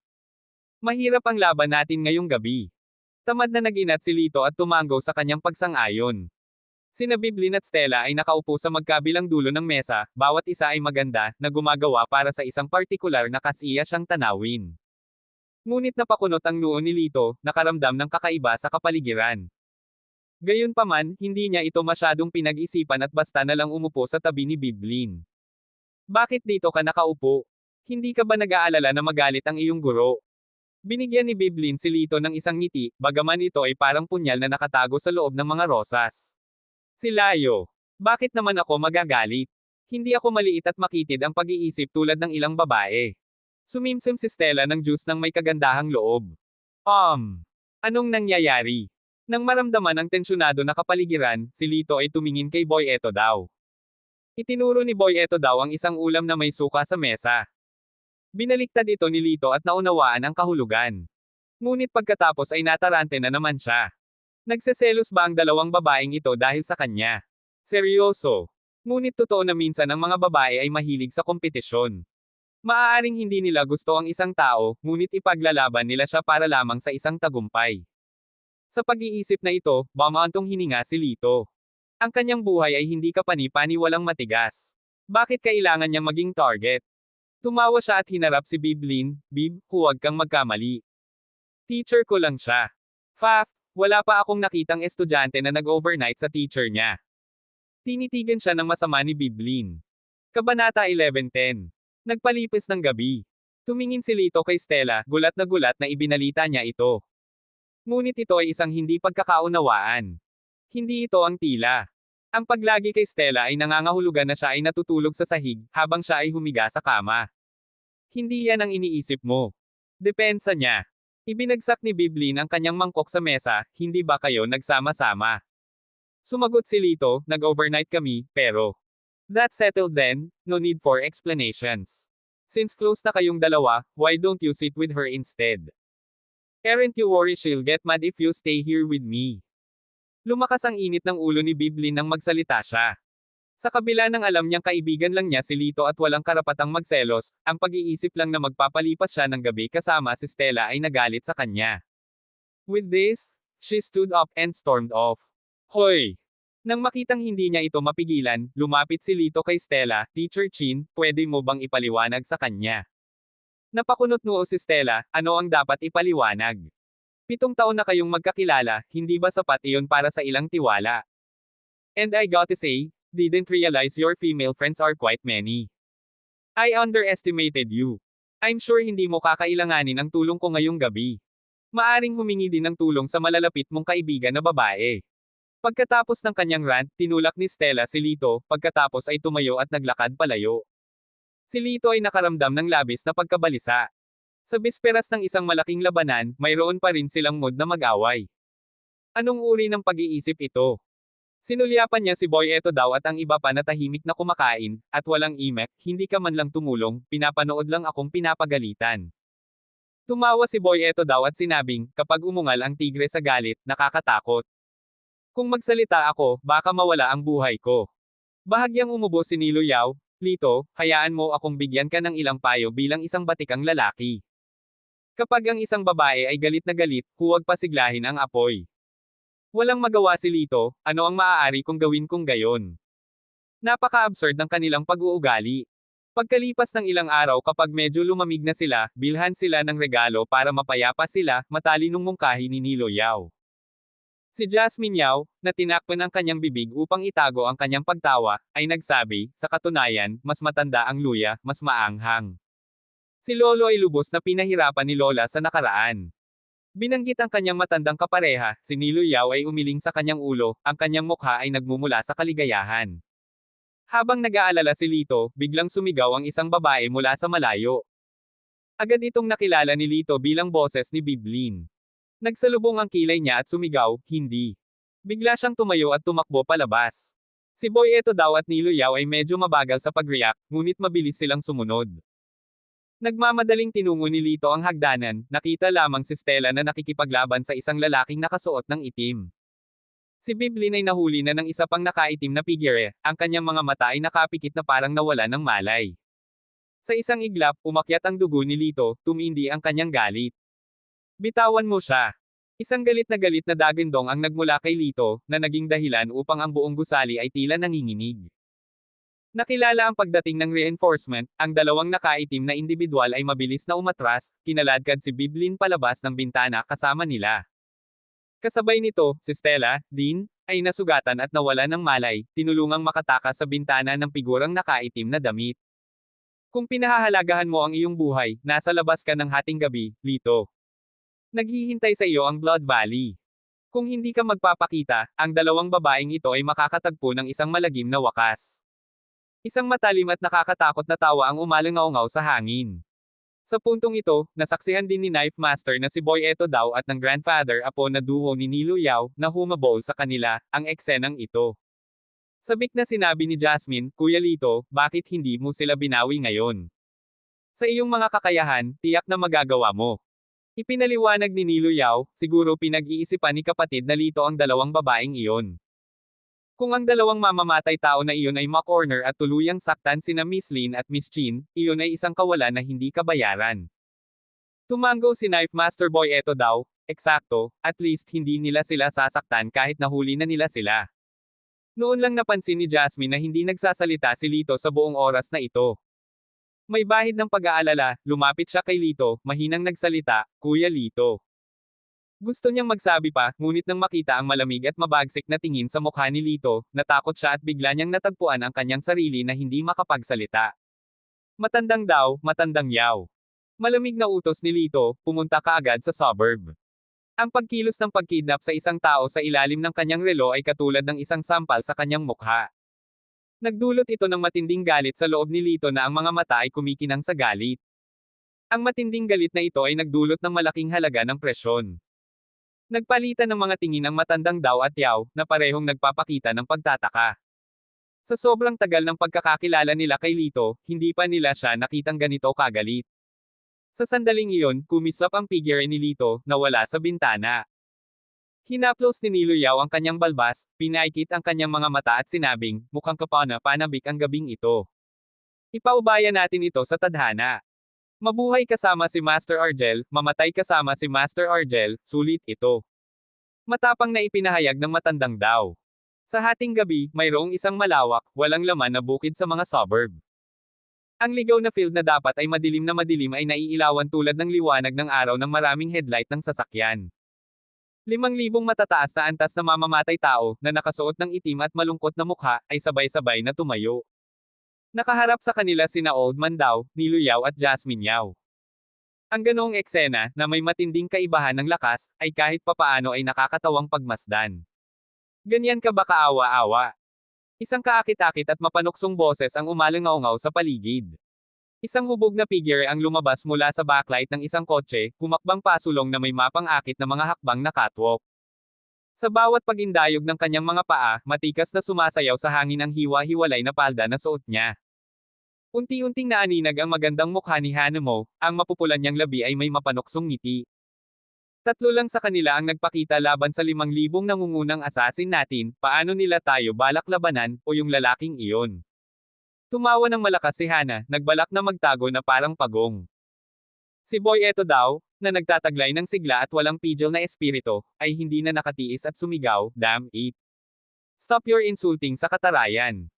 Mahirap ang laban natin ngayong gabi. Tamad na nag-inat si Lito at tumanggo sa kanyang pagsang-ayon. Sina Biblin at Stella ay nakaupo sa magkabilang dulo ng mesa, bawat isa ay maganda, na gumagawa para sa isang partikular na kasiya siyang tanawin. Ngunit napakunot ang noo ni Lito, nakaramdam ng kakaiba sa kapaligiran. Gayunpaman, hindi niya ito masyadong pinag-isipan at basta na lang umupo sa tabi ni Biblin. Bakit dito ka nakaupo? Hindi ka ba nag-aalala na magalit ang iyong guro? Binigyan ni Biblin si Lito ng isang ngiti, bagaman ito ay parang punyal na nakatago sa loob ng mga rosas. Si Layo. Bakit naman ako magagalit? Hindi ako maliit at makitid ang pag-iisip tulad ng ilang babae. Sumimsim si Stella ng juice ng may kagandahang loob. Anong nangyayari? Nang maramdaman ang tensyonado na kapaligiran, si Lito ay tumingin kay Boy Eto daw. Itinuro ni Boy Eto daw ang isang ulam na may suka sa mesa. Binaliktad ito ni Lito at naunawaan ang kahulugan. Ngunit pagkatapos ay natarante na naman siya. Nagseselos ba ang dalawang babaeng ito dahil sa kanya? Seryoso. Ngunit totoo na minsan ang mga babae ay mahilig sa kompetisyon. Maaaring hindi nila gusto ang isang tao, ngunit ipaglalaban nila siya para lamang sa isang tagumpay. Sa pag-iisip na ito, bumantong hininga si Lito. Ang kanyang buhay ay hindi kapani-pani walang matigas. Bakit kailangan niyang maging target? Tumawa siya at hinarap si Biblin, Bib, huwag kang magkamali. Teacher ko lang siya. Faf, wala pa akong nakitang estudyante na nag-overnight sa teacher niya. Tinitigan siya ng masama ni Biblin. Kabanata 11:10. Nagpalipis ng gabi. Tumingin si Lito kay Stella, gulat na ibinalita niya ito. Ngunit ito ay isang hindi pagkakaunawaan. Hindi ito ang tila. Ang paglagi kay Stella ay nangangahulugan na siya ay natutulog sa sahig, habang siya ay humiga sa kama. Hindi yan ang iniisip mo. Depensa niya. Ibinagsak ni Biblin ang kanyang mangkok sa mesa, hindi ba kayo nagsama-sama? Sumagot si Lito, nag-overnight kami, pero. That settled then, no need for explanations. Since close na kayong dalawa, why don't you sit with her instead? Aren't you worried she'll get mad if you stay here with me? Lumakas ang init ng ulo ni Biblin nang magsalita siya. Sa kabila ng alam niyang kaibigan lang niya si Lito at walang karapatang magselos, ang pag-iisip lang na magpapalipas siya ng gabi kasama si Stella ay nagalit sa kanya. With this, she stood up and stormed off. Hoy! Nang makitang hindi niya ito mapigilan, lumapit si Lito kay Stella, Teacher Chin, pwede mo bang ipaliwanag sa kanya? Napakunot noo si Stella, ano ang dapat ipaliwanag? 7 taon na kayong magkakilala, hindi ba sapat iyon para sa ilang tiwala? And I gotta say, didn't realize your female friends are quite many. I underestimated you. I'm sure hindi mo kakailanganin ang tulong ko ngayong gabi. Maaring humingi din ng tulong sa malalapit mong kaibigan na babae. Pagkatapos ng kanyang rant, tinulak ni Stella si Lito, pagkatapos ay tumayo at naglakad palayo. Si Lito ay nakaramdam ng labis na pagkabalisa. Sa bisperas ng isang malaking labanan, mayroon pa rin silang mood na mag-away. Anong uri ng pag-iisip ito? Sinulyapan niya si Boy eto daw at ang iba pa na tahimik na kumakain, at walang imek, hindi ka man lang tumulong, pinapanood lang akong pinapagalitan. Tumawa si Boy eto daw at sinabing, kapag umungal ang tigre sa galit, nakakatakot. Kung magsalita ako, baka mawala ang buhay ko. Bahagyang umubo si Nilo Yao, Lito, hayaan mo akong bigyan ka ng ilang payo bilang isang batikang lalaki. Kapag ang isang babae ay galit na galit, huwag pasiglahin ang apoy. Walang magawa si Lito, ano ang maaari kong gawin kung gayon? Napaka-absurd ng kanilang pag-uugali. Pagkalipas ng ilang araw kapag medyo lumamig na sila, bilhan sila ng regalo para mapayapa sila, matalinong mungkahi ni Nilo Yao. Si Jasmine Yao, na tinakpan ang kanyang bibig upang itago ang kanyang pagtawa, ay nagsabi, sa katunayan, mas matanda ang luya, mas maanghang. Si Lolo ay lubos na pinahirapan ni Lola sa nakaraan. Binanggit ang kanyang matandang kapareha, si Nilo Yao ay umiling sa kanyang ulo, ang kanyang mukha ay nagmumula sa kaligayahan. Habang nag-aalala si Lito, biglang sumigaw ang isang babae mula sa malayo. Agad itong nakilala ni Lito bilang boses ni Biblin. Nagsalubong ang kilay niya at sumigaw, hindi. Bigla siyang tumayo at tumakbo palabas. Si Boy eto daw at Nilo Yao ay medyo mabagal sa pag-react, ngunit mabilis silang sumunod. Nagmamadaling tinungo ni Lito ang hagdanan, nakita lamang si Stella na nakikipaglaban sa isang lalaking nakasuot ng itim. Si Biblin ay nahuli na ng isa pang nakaitim na figure, ang kanyang mga mata ay nakapikit na parang nawala ng malay. Sa isang iglap, umakyat ang dugo ni Lito, tumindi ang kanyang galit. Bitawan mo siya. Isang galit na dagindong ang nagmula kay Lito, na naging dahilan upang ang buong gusali ay tila nanginginig. Nakilala ang pagdating ng reinforcement, ang dalawang nakaitim na individual ay mabilis na umatras, kinaladkad si Biblin palabas ng bintana kasama nila. Kasabay nito, si Stella, din, ay nasugatan at nawala ng malay, tinulungang makatakas sa bintana ng figurang nakaitim na damit. Kung pinahahalagahan mo ang iyong buhay, nasa labas ka ng hating gabi, Lito. Naghihintay sa iyo ang Blood Valley. Kung hindi ka magpapakita, ang dalawang babaeng ito ay makakatagpo ng isang malagim na wakas. Isang matalim at nakakatakot na tawa ang umalangaw-ngaw sa hangin. Sa puntong ito, nasaksihan din ni Knife Master na si Boy eto daw at ng grandfather apo na duo ni Nilo Yao, na humabol sa kanila, ang eksenang ito. Sabik na sinabi ni Jasmine, Kuya Lito, bakit hindi mo sila binawi ngayon? Sa iyong mga kakayahan, tiyak na magagawa mo. Ipinaliwanag ni Nilo Yao, siguro pinag-iisipan ni kapatid na Lito ang dalawang babaeng iyon. Kung ang dalawang mamamatay tao na iyon ay ma-corner at tuluyang saktan sina Miss Lin at Miss Chin, iyon ay isang kawalan na hindi kabayaran. Tumango si Knife Master Boy eto daw, eksakto, at least hindi nila sila sasaktan kahit nahuli na nila sila. Noon lang napansin ni Jasmine na hindi nagsasalita si Lito sa buong oras na ito. May bahid ng pag-aalala, lumapit siya kay Lito, mahinang nagsalita, Kuya Lito. Gusto niyang magsabi pa, ngunit nang makita ang malamig at mabagsik na tingin sa mukha ni Lito, natakot siya at bigla niyang natagpuan ang kanyang sarili na hindi makapagsalita. Matandang daw, matandang yaw. Malamig na utos ni Lito, pumunta kaagad sa suburb. Ang pagkilos ng pagkidnap sa isang tao sa ilalim ng kanyang relo ay katulad ng isang sampal sa kanyang mukha. Nagdulot ito ng matinding galit sa loob ni Lito na ang mga mata ay kumikinang sa galit. Ang matinding galit na ito ay nagdulot ng malaking halaga ng presyon. Nagpalitan ng mga tingin ang matandang daw at yaw, na parehong nagpapakita ng pagtataka. Sa sobrang tagal ng pagkakakilala nila kay Lito, hindi pa nila siya nakitang ganito kagalit. Sa sandaling iyon, kumislap ang figure ni Lito, na wala sa bintana. Hinaplos ni Nilo Yao ang kanyang balbas, pinaikit ang kanyang mga mata at sinabing, mukhang kapana-panabik ang gabing ito. Ipaubaya natin ito sa tadhana. Mabuhay kasama si Master Argel, mamatay kasama si Master Argel, sulit ito. Matapang na ipinahayag ng matandang daw. Sa hating gabi, mayroong isang malawak, walang laman na bukid sa mga suburb. Ang ligaw na field na dapat ay madilim ay naiilawan tulad ng liwanag ng araw ng maraming headlight ng sasakyan. 5,000 matataas na antas na mamamatay tao, na nakasuot ng itim at malungkot na mukha, ay sabay-sabay na tumayo. Nakaharap sa kanila sina Old Man Dao, Nilo Yao at Jasmine Yao. Ang ganoong eksena, na may matinding kaibahan ng lakas, ay kahit papaano ay nakakatawang pagmasdan. Ganyan ka ba kaawa-awa? Isang kaakit-akit at mapanuksong boses ang umalangaw-ngaw sa paligid. Isang hubog na figure ang lumabas mula sa backlight ng isang kotse, humakbang pasulong na may mapang-akit na mga hakbang na catwalk. Sa bawat pagindayog ng kanyang mga paa, matikas na sumasayaw sa hangin ang hiwa-hiwalay na palda na suot niya. Unti-unting naaninag ang magandang mukha ni Hanamo, ang mapupulan niyang labi ay may mapanuksong ngiti. 3 lang sa kanila ang nagpakita laban sa 5,000 nangungunang assassin natin, paano nila tayo balak labanan, o yung lalaking iyon. Tumawa ng malakas si Hana, nagbalak na magtago na parang pagong. Si Boy Eto daw, na nagtataglay ng sigla at walang pigil na espirito, ay hindi na nakatiis at sumigaw, "Damn it! Stop your insulting sa katarayan.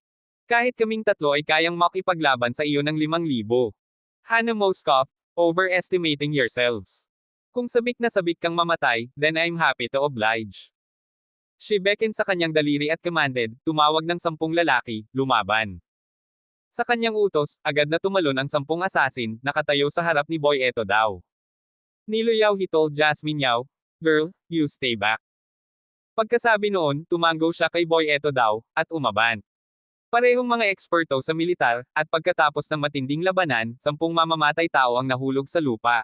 Kahit kaming 3 ay kayang makipaglaban sa iyo ng 5,000. Hana Moskov, overestimating yourselves. Kung sabik na sabik kang mamatay, then I'm happy to oblige." She beckoned sa kanyang daliri at commanded, tumawag ng 10 lalaki, lumaban. Sa kanyang utos, agad na tumalon ang 10 assassin, nakatayo sa harap ni Boy Eto daw. Nilo Yao, he told Jasmine Yao, "Girl, you stay back." Pagkasabi noon, tumango siya kay Boy Eto daw, at umaban. Parehong mga eksperto sa militar, at pagkatapos ng matinding labanan, 10 mamamatay tao ang nahulog sa lupa.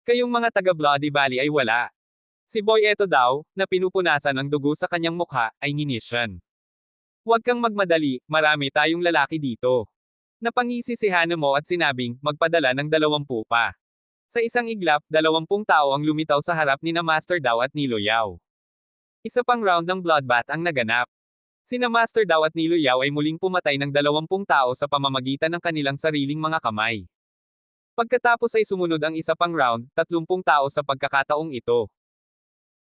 Kayong mga taga Bloody Valley ay wala. Si Boy Eto daw, na pinupunasan ng dugo sa kanyang mukha, ay nginisyan. Huwag kang magmadali, marami tayong lalaki dito. Napangisi si Hanamo at sinabing, magpadala ng 20 pa. Sa isang iglap, 20 tao ang lumitaw sa harap ni na Master Dao at Nilo Yao. Isa pang round ng bloodbath ang naganap. Sina Master Dao at Nilo Yao ay muling pumatay ng 20 tao sa pamamagitan ng kanilang sariling mga kamay. Pagkatapos ay sumunod ang isa pang round, 30 tao sa pagkakataong ito.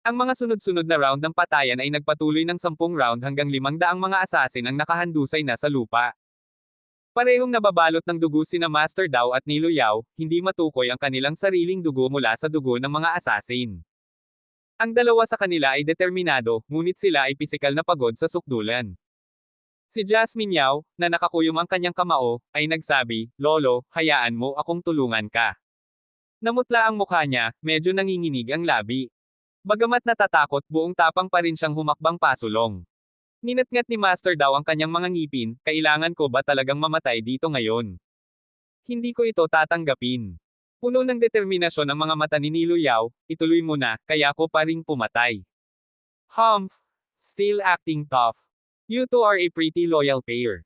Ang mga sunod-sunod na round ng patayan ay nagpatuloy ng 10 round hanggang 500 mga assassin ang nakahandusay na sa lupa. Parehong nababalot ng dugo sina Master Dao at Nilo Yao, hindi matukoy ang kanilang sariling dugo mula sa dugo ng mga assassin. Ang 2 sa kanila ay determinado, ngunit sila ay pisikal na pagod sa sukdulan. Si Jasmine Yao, na nakakuyom ang kanyang kamao, ay nagsabi, "Lolo, hayaan mo akong tulungan ka." Namutla ang mukha niya, medyo nanginginig ang labi. Bagamat natatakot, buong tapang pa rin siyang humakbang pasulong. Ninatngat ni Master Dao ang kanyang mga ngipin, kailangan ko ba talagang mamatay dito ngayon? Hindi ko ito tatanggapin. Puno ng determinasyon ang mga mata ni Nilo Yao, ituloy mo na, kaya ko pa ring pumatay. Humph! Still acting tough. You two are a pretty loyal pair.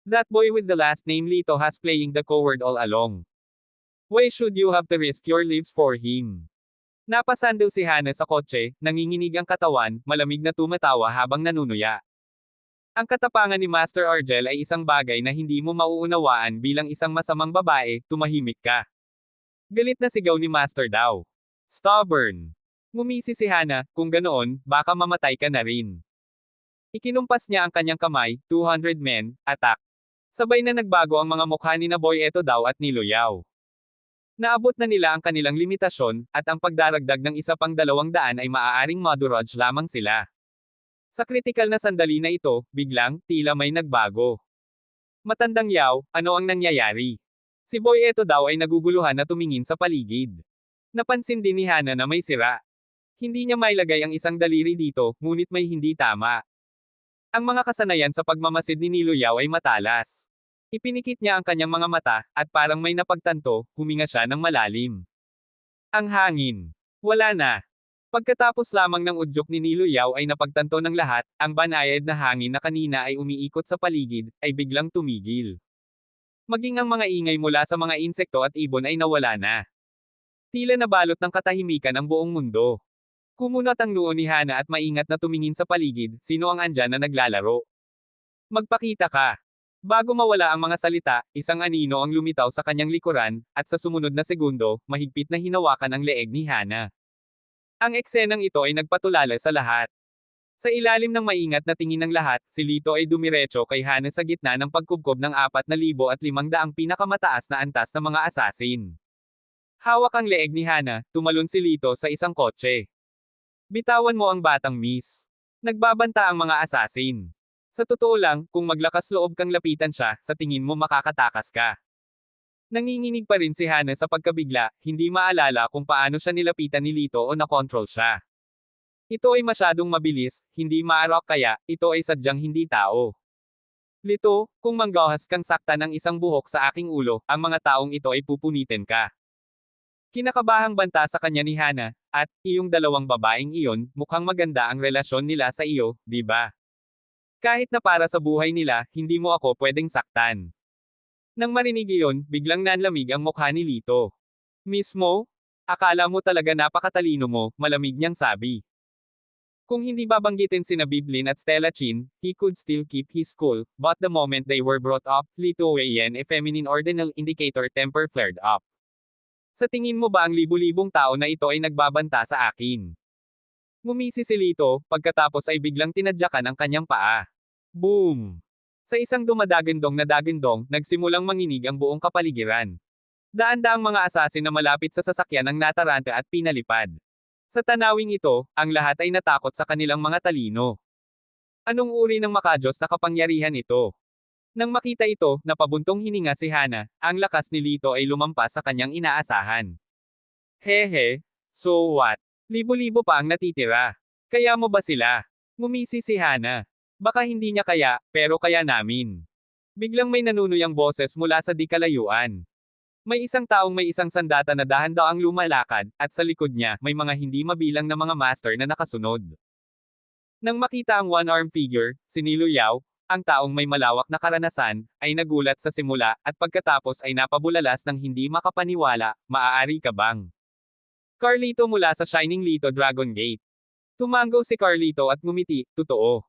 That boy with the last name Lito has playing the coward all along. Why should you have to risk your lives for him? Napasandal si Hana sa kotse, nanginginig ang katawan, malamig na tumatawa habang nanunuya. Ang katapangan ni Master Argel ay isang bagay na hindi mo mauunawaan bilang isang masamang babae, tumahimik ka. Galit na sigaw ni Master Dao. Stubborn. Ngumisi si Hana, kung ganoon, baka mamatay ka na rin. Ikinumpas niya ang kanyang kamay, 200 men, attack. Sabay na nagbago ang mga mukha ni na Boy Eto Dao at Nilo Yao. Naabot na nila ang kanilang limitasyon, at ang pagdaragdag ng isa pang 200 ay maaaring madurage lamang sila. Sa kritikal na sandali na ito, biglang, tila may nagbago. Matandang Yao, ano ang nangyayari? Si Boy Eto daw ay naguguluhan na tumingin sa paligid. Napansin din ni Hana na may sira. Hindi niya mailagay ang isang daliri dito, ngunit may hindi tama. Ang mga kasanayan sa pagmamasid ni Nilo Yao ay matalas. Ipinikit niya ang kanyang mga mata, at parang may napagtanto, huminga siya ng malalim. Ang hangin. Wala na. Pagkatapos lamang ng udyok ni Nilo Yao ay napagtanto ng lahat, ang banayad na hangin na kanina ay umiikot sa paligid, ay biglang tumigil. Maging ang mga ingay mula sa mga insekto at ibon ay nawala na. Tila nabalot ng katahimikan ang buong mundo. Kumunat ang noo ni Hana at maingat na tumingin sa paligid, sino ang andyan na naglalaro? Magpakita ka. Bago mawala ang mga salita, isang anino ang lumitaw sa kanyang likuran, at sa sumunod na segundo, mahigpit na hinawakan ang leeg ni Hana. Ang eksenang ito ay nagpatulala sa lahat. Sa ilalim ng maingat na tingin ng lahat, si Lito ay dumiretso kay Hana sa gitna ng pagkubkob ng 4,500 pinakamataas na antas na mga assassin. Hawak ang leeg ni Hana, tumalon si Lito sa isang kotse. Bitawan mo ang batang miss. Nagbabanta ang mga assassin. Sa totoo lang, kung maglakas loob kang lapitan siya, sa tingin mo makakatakas ka. Nanginginig pa rin si Hana sa pagkabigla, hindi maalala kung paano siya nilapitan ni Lito o nakontrol siya. Ito ay masyadong mabilis, hindi maarok kaya, ito ay sadyang hindi tao. Lito, kung manggahas kang saktan ng isang buhok sa aking ulo, ang mga taong ito ay pupunitin ka. Kinakabahang banta sa kanya ni Hana, at, iyong dalawang babaeng iyon, mukhang maganda ang relasyon nila sa iyo, di ba? Kahit na para sa buhay nila, hindi mo ako pwedeng saktan. Nang marinig iyon, biglang nanlamig ang mukha ni Lito. Mismo? Akala mo talaga napakatalino mo, malamig niyang sabi. Kung hindi babanggitin sina Biblin at Stella Chin, he could still keep his cool, but the moment they were brought up, Lito Wei a feminine ordinal indicator temper flared up. Sa tingin mo ba ang libu-libong tao na ito ay nagbabanta sa akin? Ngumisi si Lito, pagkatapos ay biglang tinadyakan ang kanyang paa. Boom! Sa isang dumadagandong na dagandong, nagsimulang manginig ang buong kapaligiran. Daan-daang mga assassin na malapit sa sasakyan ang nataranta at pinalipad. Sa tanawing ito, ang lahat ay natakot sa kanilang mga talino. Anong uri ng makajos na kapangyarihan ito? Nang makita ito, napabuntong hininga si Hana, ang lakas ni Lito ay lumampas sa kanyang inaasahan. Hehe, so what? Libo-libo pa ang natitira. Kaya mo ba sila? Ngumisi si Hana. Baka hindi niya kaya, pero kaya namin. Biglang may nanunuyang boses mula sa di kalayuan. May isang taong may isang sandata na dahan-daang lumalakad, at sa likod niya, may mga hindi mabilang na mga master na nakasunod. Nang makita ang one-arm figure, si Nilo Yao, ang taong may malawak na karanasan, ay nagulat sa simula, at pagkatapos ay napabulalas ng hindi makapaniwala, maaari ka bang? Carlito mula sa Shining Lito Dragon Gate. Tumango si Carlito at ngumiti, totoo.